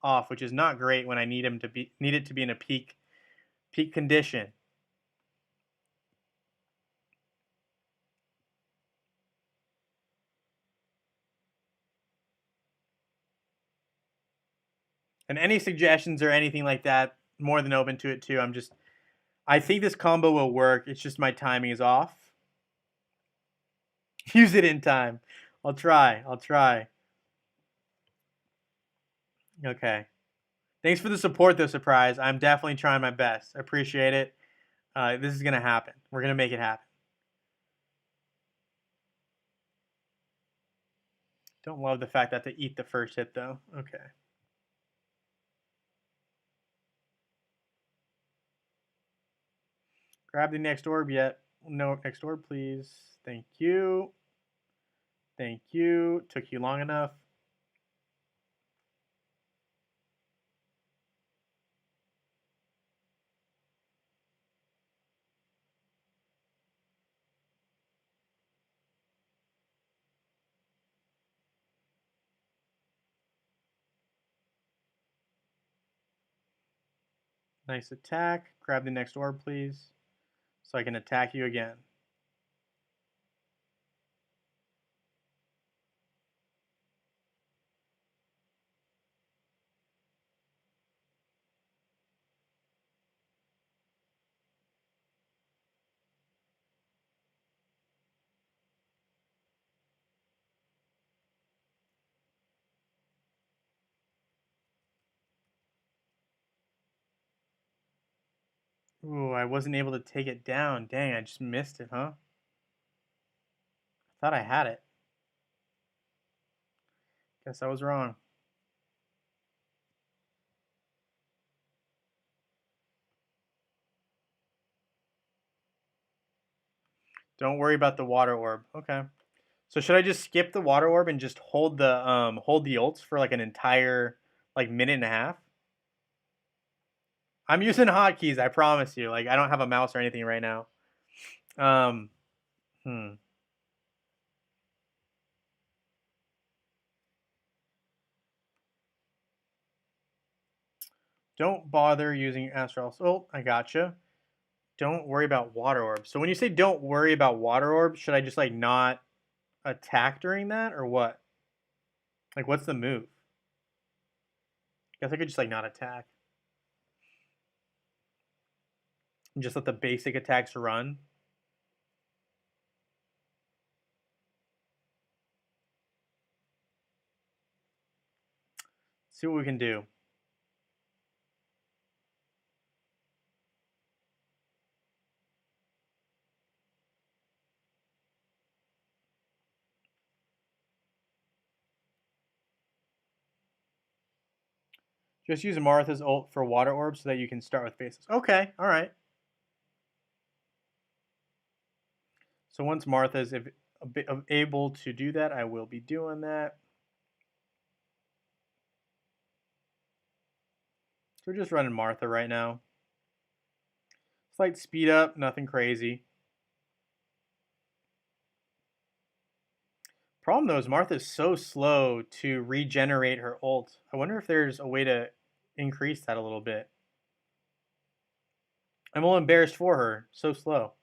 off, which is not great when I need it to be in a peak condition. And any suggestions or anything like that, more than open to it too. I think this combo will work. It's just my timing is off. Use it in time. I'll try. Okay. Thanks for the support, though, Surprise. I'm definitely trying my best. I appreciate it. This is going to happen. We're going to make it happen. Don't love the fact that they eat the first hit, though. Okay. Grab the next orb yet. No, next orb, please. Thank you. Thank you. Took you long enough. Nice attack. Grab the next orb, please, so I can attack you again. Ooh, I wasn't able to take it down. Dang, I just missed it, huh? I thought I had it. Guess I was wrong. Don't worry about the water orb. Okay. So should I just skip the water orb and just hold the ults for like an entire like minute and a half? I'm using hotkeys, I promise you. Like I don't have a mouse or anything right now. Um hmm. Don't bother using Astral. Oh, I gotcha. Don't worry about water orbs. So when you say don't worry about water orbs, should I just like not attack during that or what? Like what's the move? Guess I could just like not attack. And just let the basic attacks run. See what we can do. Just use Martha's ult for water orbs so that you can start with bases. Okay, all right. So once Martha is able to do that, I will be doing that. So we're just running Martha right now. Slight speed up, nothing crazy. Problem though is Martha's so slow to regenerate her ult. I wonder if there's a way to increase that a little bit. I'm a little embarrassed for her. So slow.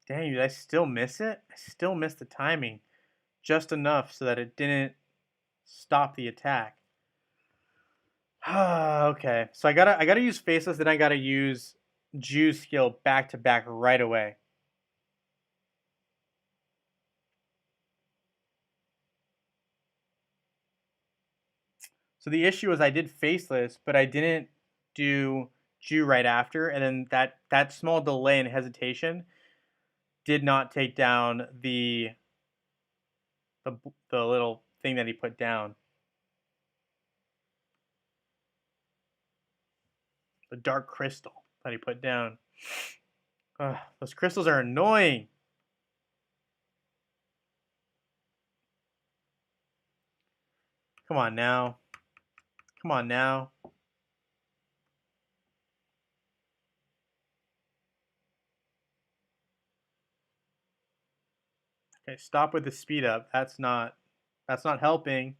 Dang, did I still miss it? I still missed the timing. Just enough so that it didn't stop the attack. Okay, so I gotta use Faceless, then I gotta use Juice skill back to back right away. So the issue is I did Faceless, but I didn't do Jew right after, and then that small delay and hesitation did not take down the little thing that he put down. The dark crystal that he put down. Ugh, those crystals are annoying. Come on now. Come on now. Okay, stop with the speed up. That's not helping.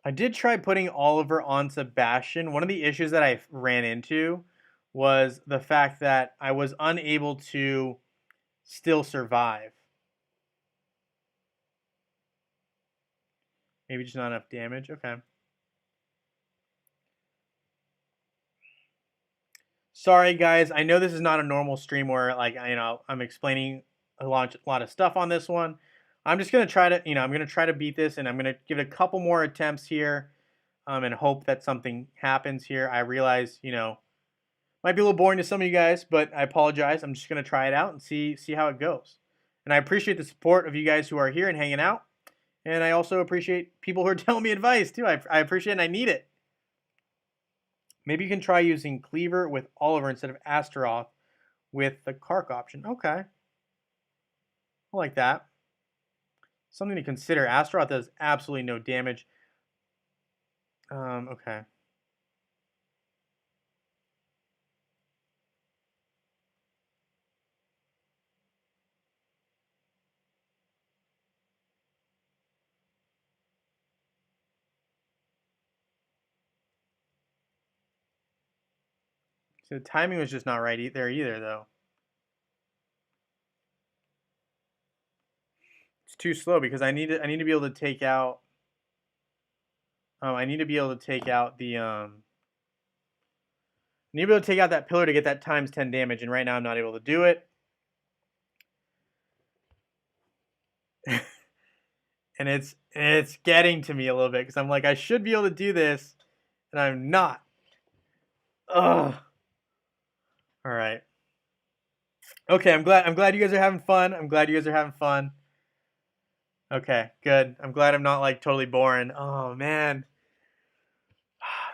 I did try putting Oliver on Sebastian. One of the issues that I ran into was the fact that I was unable to still survive. Maybe just not enough damage. Okay. Sorry guys, I know this is not a normal stream where like I'm explaining a lot of stuff on this one. I'm just gonna try to I'm gonna try to beat this, and I'm gonna give it a couple more attempts here, and hope that something happens here. I realize might be a little boring to some of you guys, but I apologize. I'm just gonna try it out and see how it goes. And I appreciate the support of you guys who are here and hanging out, and I also appreciate people who are telling me advice too. I appreciate it and I need it. Maybe you can try using Cleaver with Oliver instead of Astaroth with the Kark option. Okay. I like that. Something to consider. Astaroth does absolutely no damage. Okay. So the timing was just not right there either, though. It's too slow because I need to be able to take out. I need to be able to take out the. I need to be able to take out that pillar to get that times 10 damage, and right now I'm not able to do it. And it's getting to me a little bit because I'm like, I should be able to do this, and I'm not. Ugh. All right. Okay, I'm glad you guys are having fun. I'm glad you guys are having fun. Okay, good. I'm glad I'm not like totally boring. Oh man.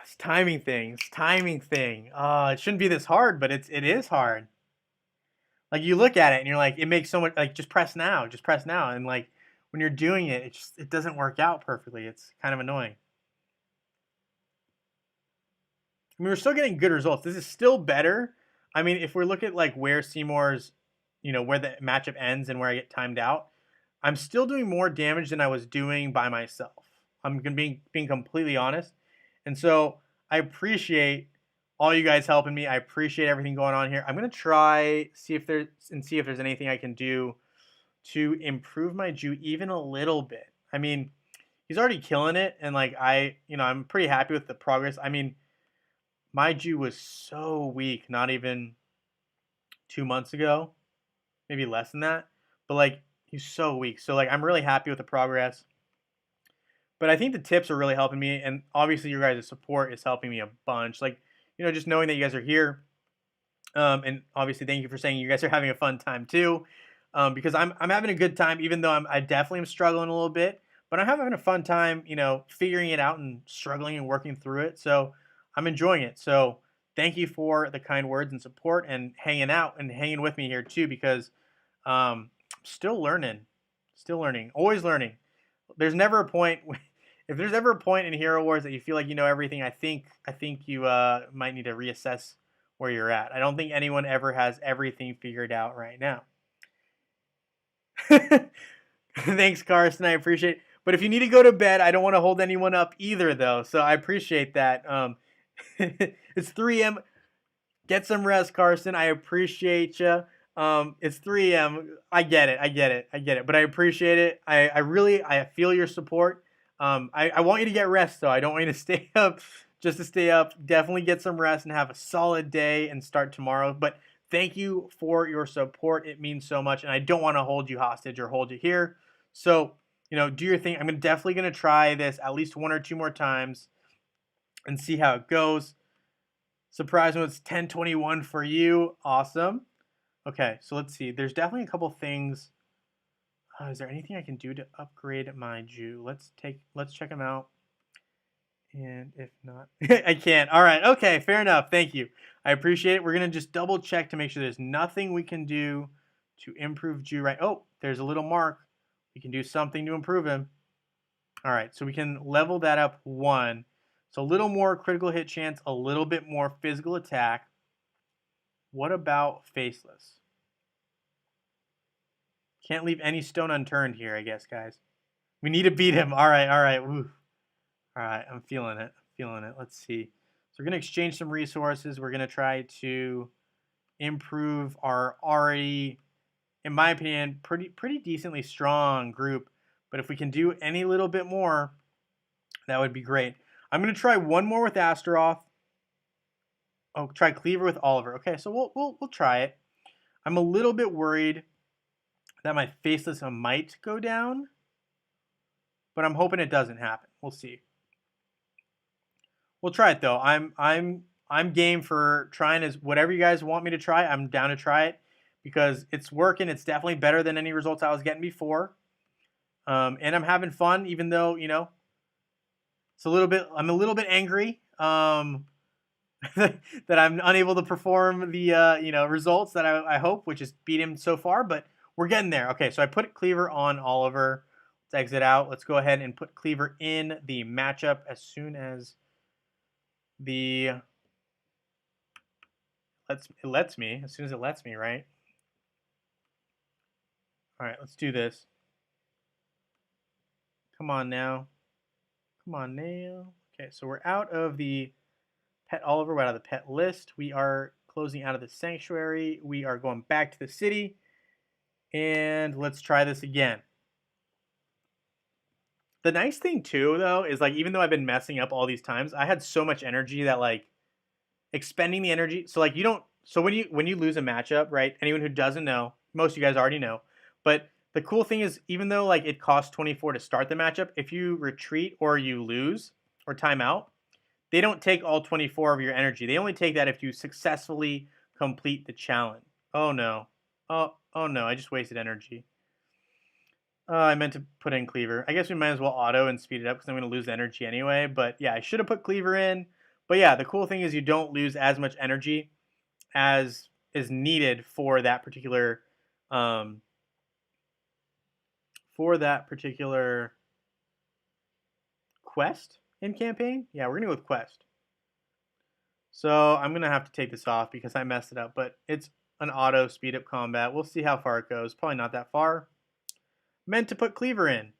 This timing thing. This timing thing. It shouldn't be this hard, but it is hard. Like you look at it and you're like, it makes so much like just press now, and like when you're doing it, it doesn't work out perfectly. It's kind of annoying. I mean, we're still getting good results. This is still better. I mean, if we look at like where Seymour's, where the matchup ends and where I get timed out, I'm still doing more damage than I was doing by myself. I'm gonna be being completely honest, and so I appreciate all you guys helping me. I appreciate everything going on here. I'm gonna try see if there's anything I can do to improve my Jew even a little bit. I mean, he's already killing it, and like I'm pretty happy with the progress. I mean, my Jew was so weak not even 2 months ago, maybe less than that, but like he's so weak. So like I'm really happy with the progress. But I think the tips are really helping me, and obviously your guys' support is helping me a bunch. Like, just knowing that you guys are here, and obviously thank you for saying you guys are having a fun time too, because I'm having a good time, even though I definitely am struggling a little bit, but I'm having a fun time, figuring it out and struggling and working through it. So I'm enjoying it. So thank you for the kind words and support and hanging out and hanging with me here too, because still learning, always learning. There's never a point. If there's ever a point in Hero Wars that you feel like you know everything, I think you might need to reassess where you're at. I don't think anyone ever has everything figured out right now. Thanks, Carson. I appreciate it. But if you need to go to bed, I don't want to hold anyone up either, though. So I appreciate that. It's 3 a.m. Get some rest, Carson. I appreciate you. It's 3 a.m. I get it. But I appreciate it. I really feel your support. I want you to get rest, though. I don't want you to stay up just to stay up. Definitely get some rest and have a solid day and start tomorrow. But thank you for your support. It means so much. And I don't want to hold you hostage or hold you here. So, do your thing. I'm definitely going to try this at least 1 or 2 more times and see how it goes. Surprise when it's 10:21 for you. Awesome. Okay, so let's see. There's definitely a couple things. Is there anything I can do to upgrade my Jew? Let's check them out. And if not, I can't. All right. Okay, fair enough. Thank you. I appreciate it. We're going to just double check to make sure there's nothing we can do to improve Ju right. Oh, there's a little mark. We can do something to improve him. All right, so we can level that up 1. So a little more critical hit chance, a little bit more physical attack. What about Faceless? Can't leave any stone unturned here, I guess, guys. We need to beat him. All right, all right. Woo. All right, I'm feeling it. I'm feeling it. Let's see. So we're going to exchange some resources. We're going to try to improve our already, in my opinion, pretty decently strong group. But if we can do any little bit more, that would be great. I'm going to try one more with Astaroth. Oh, try Cleaver with Oliver. Okay, so we'll try it. I'm a little bit worried that my Faceless might go down, but I'm hoping it doesn't happen. We'll see. We'll try it though. I'm game for trying as whatever you guys want me to try. I'm down to try it because it's working. It's definitely better than any results I was getting before, and I'm having fun. Even though it's a little bit. I'm a little bit angry that I'm unable to perform the results that I hope, which is beat him so far. But we're getting there. Okay, so I put Cleaver on Oliver. Let's exit out. Let's go ahead and put Cleaver in the matchup as soon as it lets me, as soon as it lets me, right? All right, let's do this. Come on now. Come on now. Okay, so we're out of the pet Oliver. We're out of the pet list. We are closing out of the sanctuary. We are going back to the city. And let's try this again. The nice thing too, though, is like even though I've been messing up all these times, I had so much energy that like expending the energy. So like you don't. So when you lose a matchup, right? Anyone who doesn't know, most of you guys already know, but the cool thing is even though like it costs 24 to start the matchup, if you retreat or you lose or time out, they don't take all 24 of your energy. They only take that if you successfully complete the challenge. Oh no. Oh no, I just wasted energy. I meant to put in Cleaver. I guess we might as well auto and speed it up because I'm going to lose energy anyway. But yeah, I should have put Cleaver in. But yeah, the cool thing is you don't lose as much energy as is needed um, for that particular quest in campaign. Yeah, we're going to go with quest. So I'm going to have to take this off because I messed it up. But it's an auto speed up combat. We'll see how far it goes. Probably not that far. Meant to put Cleaver in.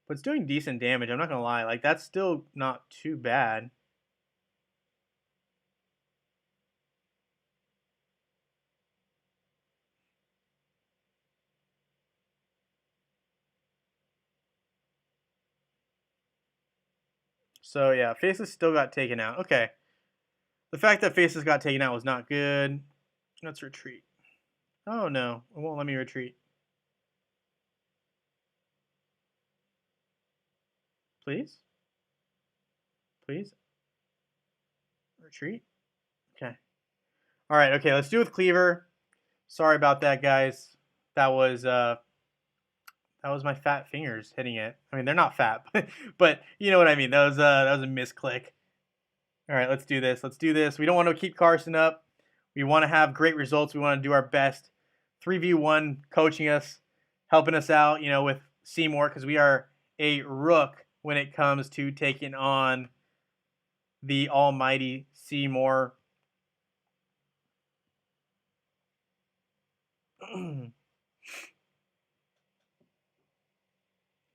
But it's doing decent damage. I'm not going to lie. Like, that's still not too bad. So, yeah, Faces still got taken out. Okay. The fact that Faces got taken out was not good. Let's retreat. Oh, no. It won't let me retreat. Please? Please? Retreat? Okay. All right, okay, let's do it with Cleaver. Sorry about that, guys. That was my fat fingers hitting it. I mean, they're not fat, but you know what I mean. That was a misclick. All right, let's do this. Let's do this. We don't want to keep Carson up. We want to have great results. We want to do our best. 3v1 coaching us, helping us out, with Seymour because we are a rook when it comes to taking on the almighty Seymour.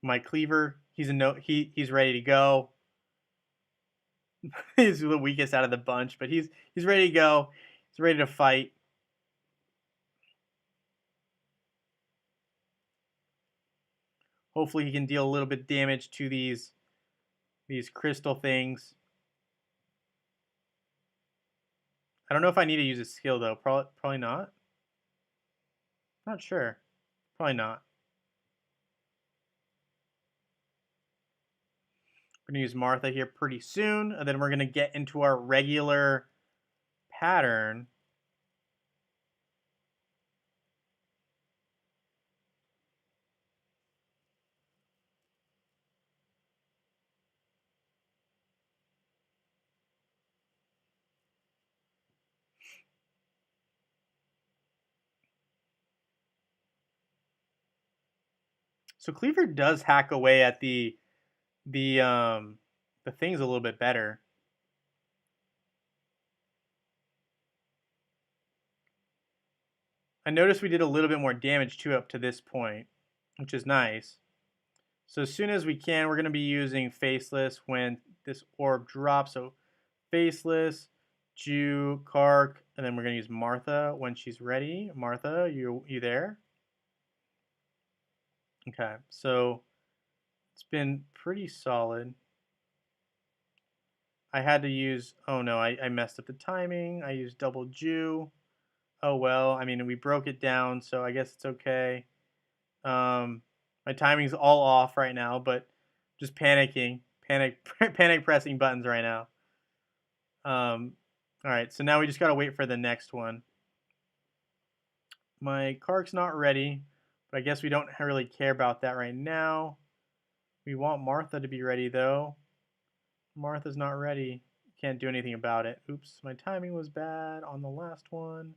My Cleaver, he's ready to go. He's the weakest out of the bunch, but he's ready to go. He's ready to fight. Hopefully he can deal a little bit of damage to these crystal things. I don't know if I need to use a skill though. Probably not. Not sure. Probably not. We're going to use Martha here pretty soon, and then we're going to get into our regular pattern. So Cleaver does hack away at the things a little bit better. I noticed we did a little bit more damage too up to this point, which is nice. So as soon as we can, we're going to be using Faceless when this orb drops. So Faceless, Jew, Kark, and then we're going to use Martha when she's ready. Martha, you there? Okay, so it's been pretty solid. I had to use, oh no, I messed up the timing. I used double Jew. Oh well, I mean, we broke it down, so I guess it's okay. My timing's all off right now, but just panicking, panic pressing buttons right now. All right, so now we just gotta wait for the next one. My Kark's not ready, but I guess we don't really care about that right now. We want Martha to be ready though. Martha's not ready. Can't do anything about it. Oops, my timing was bad on the last one.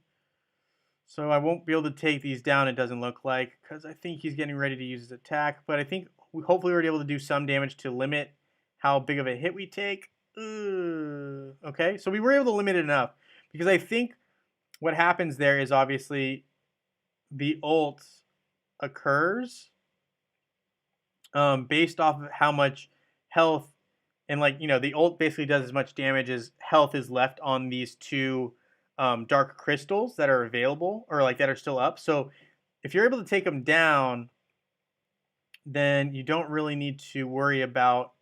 So I won't be able to take these down, it doesn't look like, because I think he's getting ready to use his attack. But I think hopefully we're able to do some damage to limit how big of a hit we take. Okay, so we were able to limit it enough. Because I think what happens there is obviously the ult occurs based off of how much health, and like, you know, the ult basically does as much damage as health is left on these two dark crystals that are available, or like that are still up. So if you're able to take them down, then you don't really need to worry about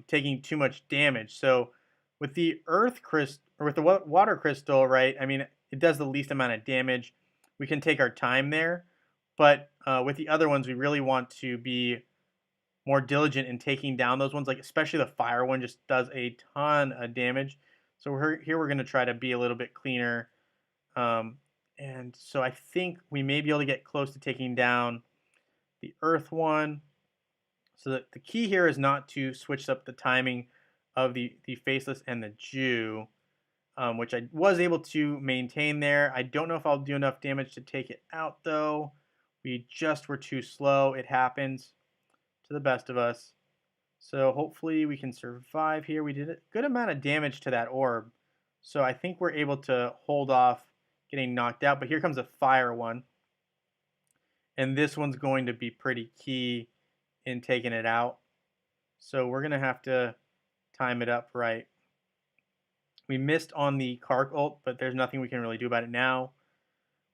taking too much damage. So with the earth crystal, or with the water crystal, right? I mean, it does the least amount of damage. We can take our time there, but with the other ones, we really want to be more diligent in taking down those ones. Like especially the fire one just does a ton of damage. So here we're going to try to be a little bit cleaner. And so I think we may be able to get close to taking down the earth one. So the key here is not to switch up the timing of the Faceless and the Jew, which I was able to maintain there. I don't know if I'll do enough damage to take it out though. We just were too slow. It happens to the best of us. So hopefully we can survive here. We did a good amount of damage to that orb. So I think we're able to hold off getting knocked out. But here comes a fire one. And this one's going to be pretty key in taking it out. So we're going to have to time it up right. We missed on the Kark ult, but there's nothing we can really do about it now.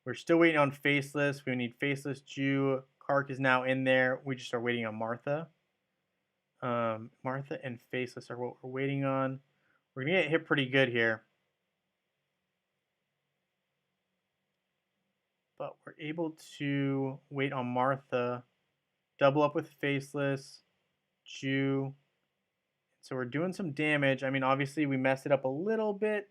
We're still waiting on Faceless. We need Faceless, Jew. Kark is now in there. We just are waiting on Martha. Martha and Faceless are what we're waiting on. We're going to get hit pretty good here. But we're able to wait on Martha. Double up with Faceless, Jew. So we're doing some damage. I mean, obviously we messed it up a little bit.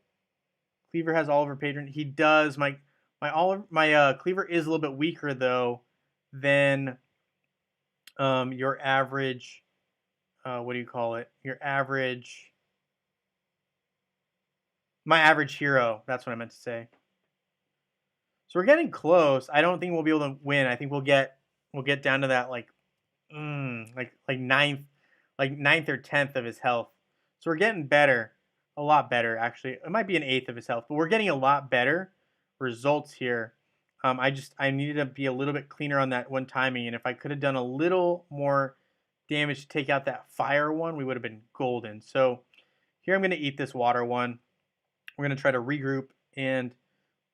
Cleaver has Oliver Patron. He does. My Cleaver is a little bit weaker though than your average. What do you call it? Your average. My average hero. That's what I meant to say. So we're getting close. I don't think we'll be able to win. I think we'll get down to that like ninth or 10th of his health. So we're getting better, a lot better actually. It might be an eighth of his health, but we're getting a lot better results here. I needed to be a little bit cleaner on that one timing, and if I could have done a little more damage to take out that fire one, we would have been golden. So here I'm going to eat this water one. We're going to try to regroup and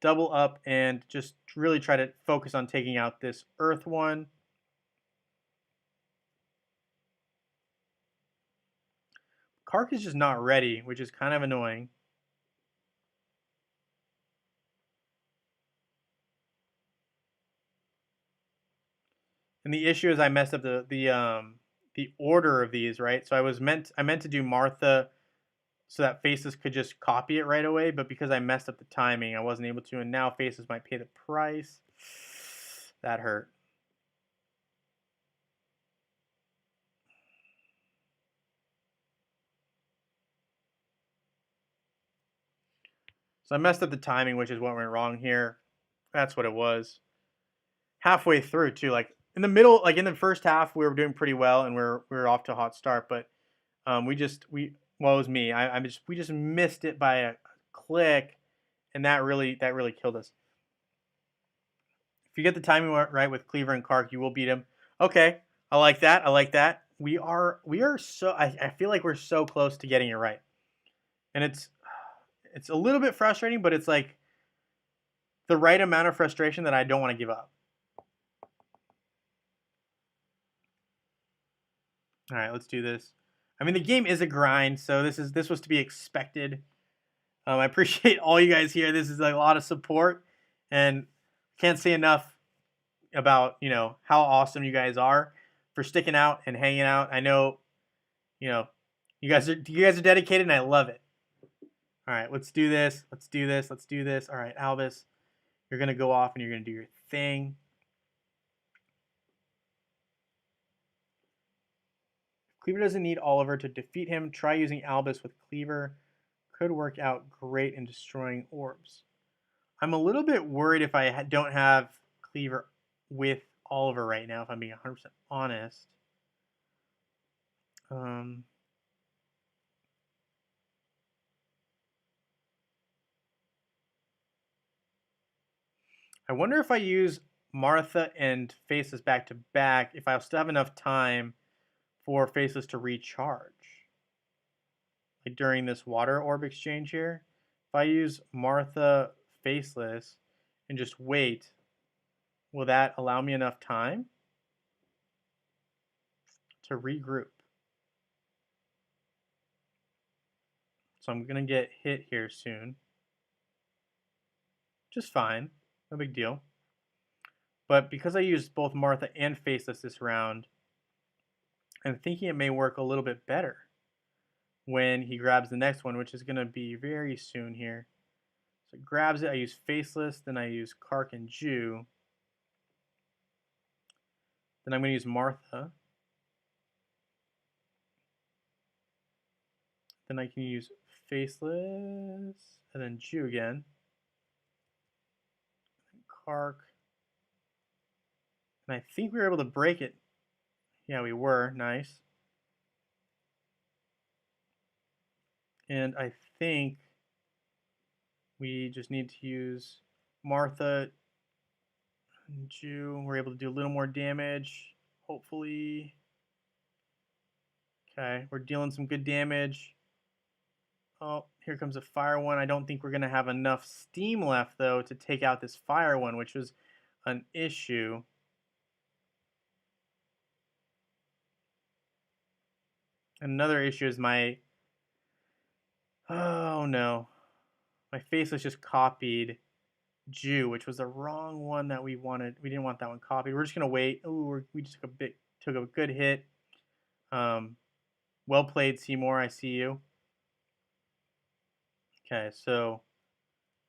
double up and just really try to focus on taking out this earth one. Kark is just not ready, which is kind of annoying. And the issue is I messed up the order of these, right? So I meant to do Martha so that Faceless could just copy it right away, but because I messed up the timing, I wasn't able to, and now Faceless might pay the price. That hurt. So I messed up the timing, which is what went wrong here. That's what it was. Halfway through, too, like in the middle, like in the first half, we were doing pretty well, and we were off to a hot start. But well, it was me. We just missed it by a click, and that really killed us. If you get the timing right with Cleaver and Kark, you will beat him. Okay, I like that. I like that. We are so. I feel like we're so close to getting it right, and it's a little bit frustrating, but it's like the right amount of frustration that I don't want to give up. All right, let's do this. I mean, the game is a grind, so this was to be expected. I appreciate all you guys here. This is like a lot of support, and can't say enough about how awesome you guys are for sticking out and hanging out. I know, you know, you guys are dedicated, and I love it. All right, let's do this. Let's do this. Let's do this. All right, Albus, you're gonna go off and you're gonna do your thing. Cleaver doesn't need Oliver to defeat him. Try using Albus with Cleaver. Could work out great in destroying orbs. I'm a little bit worried if I don't have Cleaver with Oliver right now, if I'm being 100% honest. I wonder if I use Martha and Faceless back to back, if I'll still have enough time for Faceless to recharge. Like during this water orb exchange here. If I use Martha Faceless and just wait, will that allow me enough time to regroup? So I'm going to get hit here soon. Just fine. No big deal. But because I used both Martha and Faceless this round, I'm thinking it may work a little bit better when he grabs the next one, which is going to be very soon here. So it grabs it. I use Faceless. Then I use Kark and Jew. Then I'm going to use Martha. Then I can use Faceless. And then Jew again. Kark. And I think we were able to break it. Yeah, we were. Nice. And I think we just need to use Martha and Jew. We're able to do a little more damage, hopefully. Okay, we're dealing some good damage. Oh, here comes a fire one. I don't think we're going to have enough steam left, though, to take out this fire one, which was an issue. Another issue is my... Oh, no. My Faceless just copied Jew, which was the wrong one that we wanted. We didn't want that one copied. We're just going to wait. Ooh, we just took a good hit. Well played, Seymour. I see you. Okay, so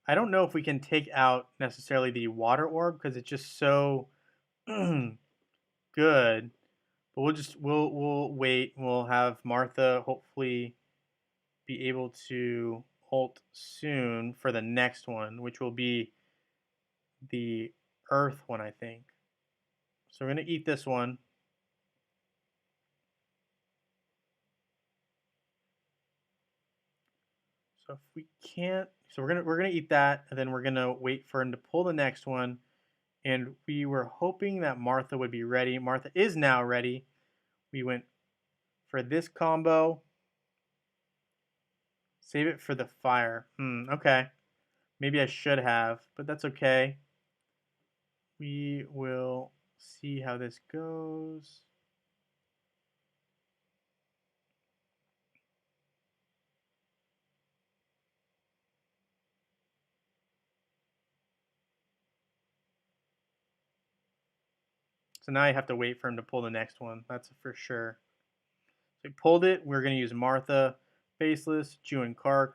I don't know if we can take out necessarily the water orb because it's just so good. But we'll wait. We'll have Martha hopefully be able to ult soon for the next one, which will be the Earth one, I think. So we're gonna eat this one. So if we can't, so we're gonna eat that, and then we're gonna wait for him to pull the next one. And we were hoping that Martha would be ready. Martha is now ready. We went for this combo. Save it for the fire. Okay. Maybe I should have, but that's okay. We will see how this goes. So now I have to wait for him to pull the next one. That's for sure. So he pulled it. We're going to use Martha, Faceless, Jew, and Kark.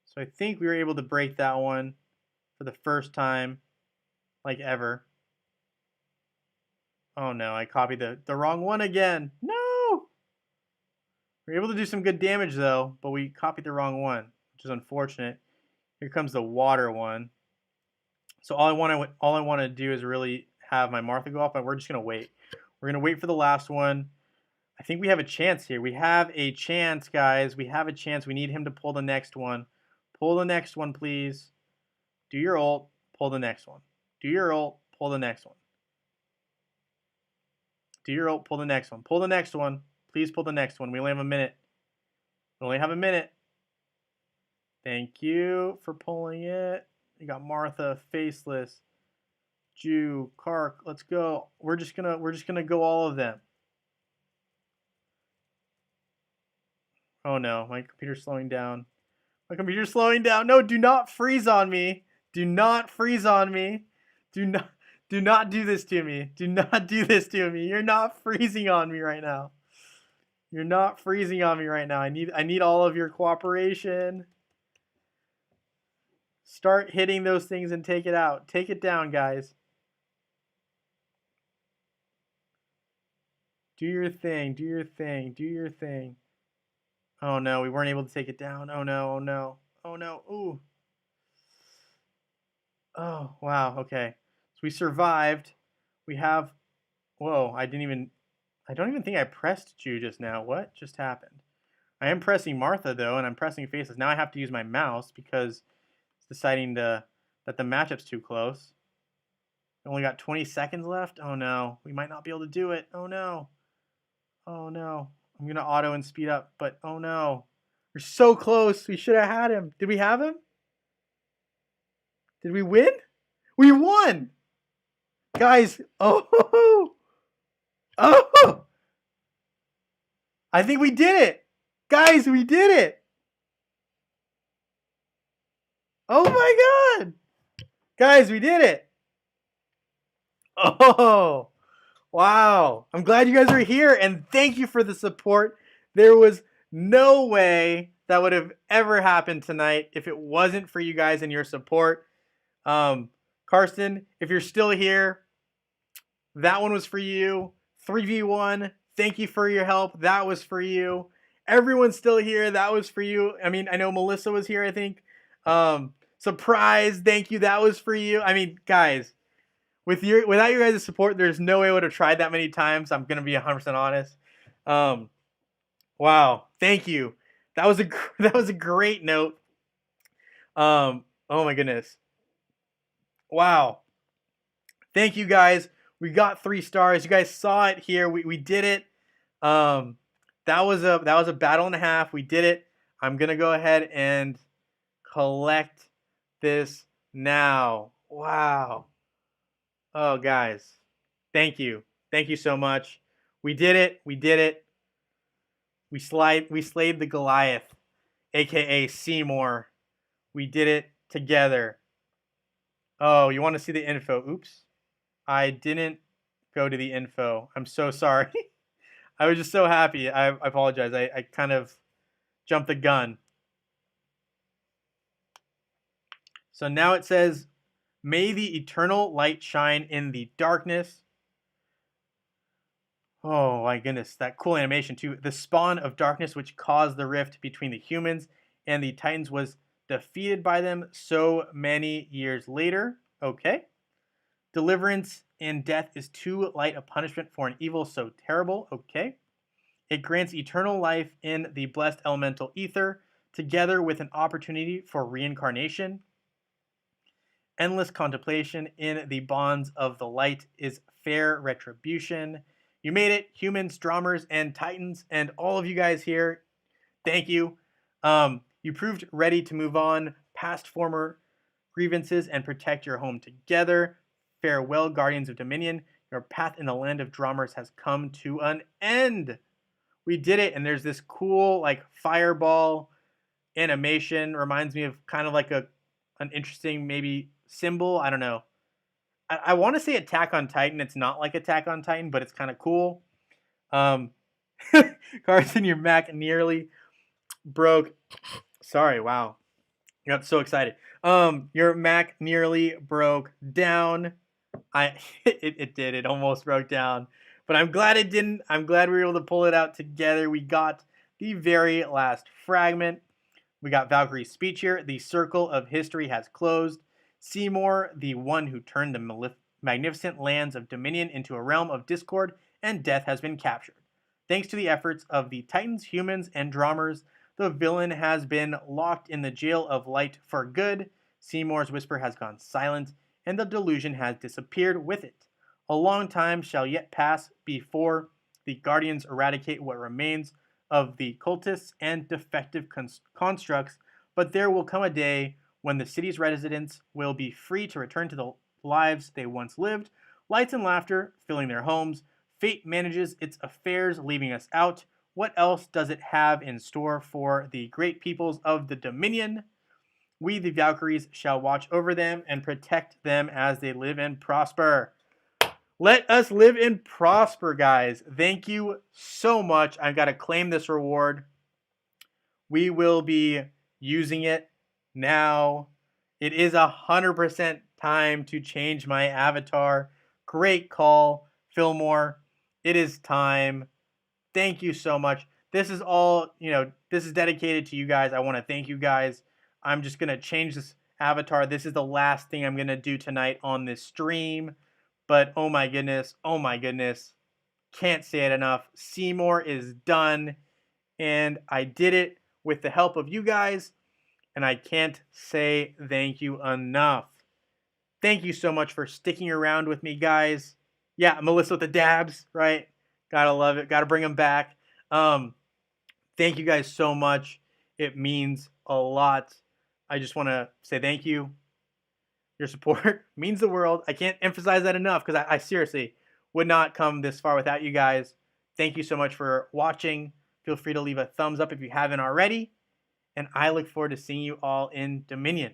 So I think we were able to break that one for the first time, like ever. Oh no, I copied the wrong one again. No! We were able to do some good damage though, but we copied the wrong one, which is unfortunate. Here comes the water one. So all I want to do is really have my Martha go off, but we're just gonna wait. We're gonna wait for the last one. I think we have a chance here. We have a chance, guys. We have a chance. We need him to pull the next one. Pull the next one, please. Do your ult. Pull the next one. Do your ult. Pull the next one. Do your ult. Pull the next one. Pull the next one. Please pull the next one. We only have a minute. We only have a minute. Thank you for pulling it. You got Martha, Faceless, Jew, Kark. Let's go. We're just gonna go all of them. Oh no, my computer's slowing down. My computer's slowing down. No, do not freeze on me. Do not freeze on me. Do not do this to me. Do not do this to me. You're not freezing on me right now. You're not freezing on me right now. I need all of your cooperation. Start hitting those things and take it out. Take it down, guys. Do your thing. Do your thing. Do your thing. Oh no, we weren't able to take it down. Oh no, oh no. Oh no. Ooh. Oh, wow. Okay. So we survived. We have... Whoa, I don't even think I pressed Jew just now. What just happened? I am pressing Martha, though, and I'm pressing Faces. Now I have to use my mouse because it's deciding that the matchup's too close. We only got 20 seconds left. Oh, no. We might not be able to do it. Oh, no. Oh, no. I'm going to auto and speed up, but oh, no. We're so close. We should have had him. Did we have him? Did we win? We won! Guys, oh! Oh! I think we did it! Guys, we did it! Oh my god! Guys, we did it! Oh! Wow. I'm glad you guys are here, and thank you for the support. There was no way that would have ever happened tonight if it wasn't for you guys and your support. Karsten, if you're still here, that one was for you. 3v1, thank you for your help. That was for you. Everyone's still here. That was for you. I mean, I know Melissa was here, I think. Surprise, thank you. That was for you. I mean, guys, without your guys' support, there's no way I would have tried that many times. I'm going to be 100% honest. Wow, thank you. That was a great note. Oh my goodness. Wow. Thank you guys. We got 3 stars. You guys saw it here. We did it. That was a battle and a half. We did it. I'm gonna go ahead and collect this now. Wow. Oh guys. Thank you. Thank you so much. We did it. We did it. We slayed the Goliath, aka Seymour. We did it together. Oh, you want to see the info? Oops. I didn't go to the info. I'm so sorry. I was just so happy. I apologize. I kind of jumped the gun. So now it says, may the eternal light shine in the darkness. Oh my goodness, that cool animation too. The spawn of darkness which caused the rift between the humans and the Titans was defeated by them so many years later. Okay. Deliverance and death is too light a punishment for an evil so terrible. Okay. It grants eternal life in the blessed elemental ether, together with an opportunity for reincarnation. Endless contemplation in the bonds of the light is fair retribution. You made it, humans, drummers, and Titans, and all of you guys here. Thank you. You proved ready to move on past former grievances and protect your home together. Farewell, Guardians of Dominion. Your path in the land of drummers has come to an end. We did it, and there's this cool like fireball animation. Reminds me of kind of like an interesting maybe symbol. I don't know. I want to say Attack on Titan. It's not like Attack on Titan, but it's kind of cool. Carson, your Mac nearly broke. Sorry, wow. I got so excited. Your Mac nearly broke down. It did. It almost broke down. But I'm glad it didn't. I'm glad we were able to pull it out together. We got the very last fragment. We got Valkyrie's speech here. The circle of history has closed. Seymour, the one who turned the magnificent lands of Dominion into a realm of discord and death, has been captured. Thanks to the efforts of the Titans, humans, and Drummers, the villain has been locked in the jail of light for good. Seymour's whisper has gone silent, and the delusion has disappeared with it. A long time shall yet pass before the Guardians eradicate what remains of the cultists and defective constructs, but there will come a day when the city's residents will be free to return to the lives they once lived, lights and laughter filling their homes. Fate manages its affairs, leaving us out. What else does it have in store for the great peoples of the Dominion? We, the Valkyries, shall watch over them and protect them as they live and prosper. Let us live and prosper, guys. Thank you so much. I've got to claim this reward. We will be using it now. It is 100% time to change my avatar. Great call, Fillmore. It is time. Thank you so much. This is all, this is dedicated to you guys. I want to thank you guys. I'm just going to change this avatar. This is the last thing I'm going to do tonight on this stream. But oh my goodness, can't say it enough. Seymour is done, and I did it with the help of you guys, and I can't say thank you enough. Thank you so much for sticking around with me, guys. Yeah, Melissa with the dabs, right? Gotta love it. Gotta bring them back. Thank you guys so much. It means a lot. I just want to say thank you. Your support means the world. I can't emphasize that enough because I seriously would not come this far without you guys. Thank you so much for watching. Feel free to leave a thumbs up if you haven't already. And I look forward to seeing you all in Dominion.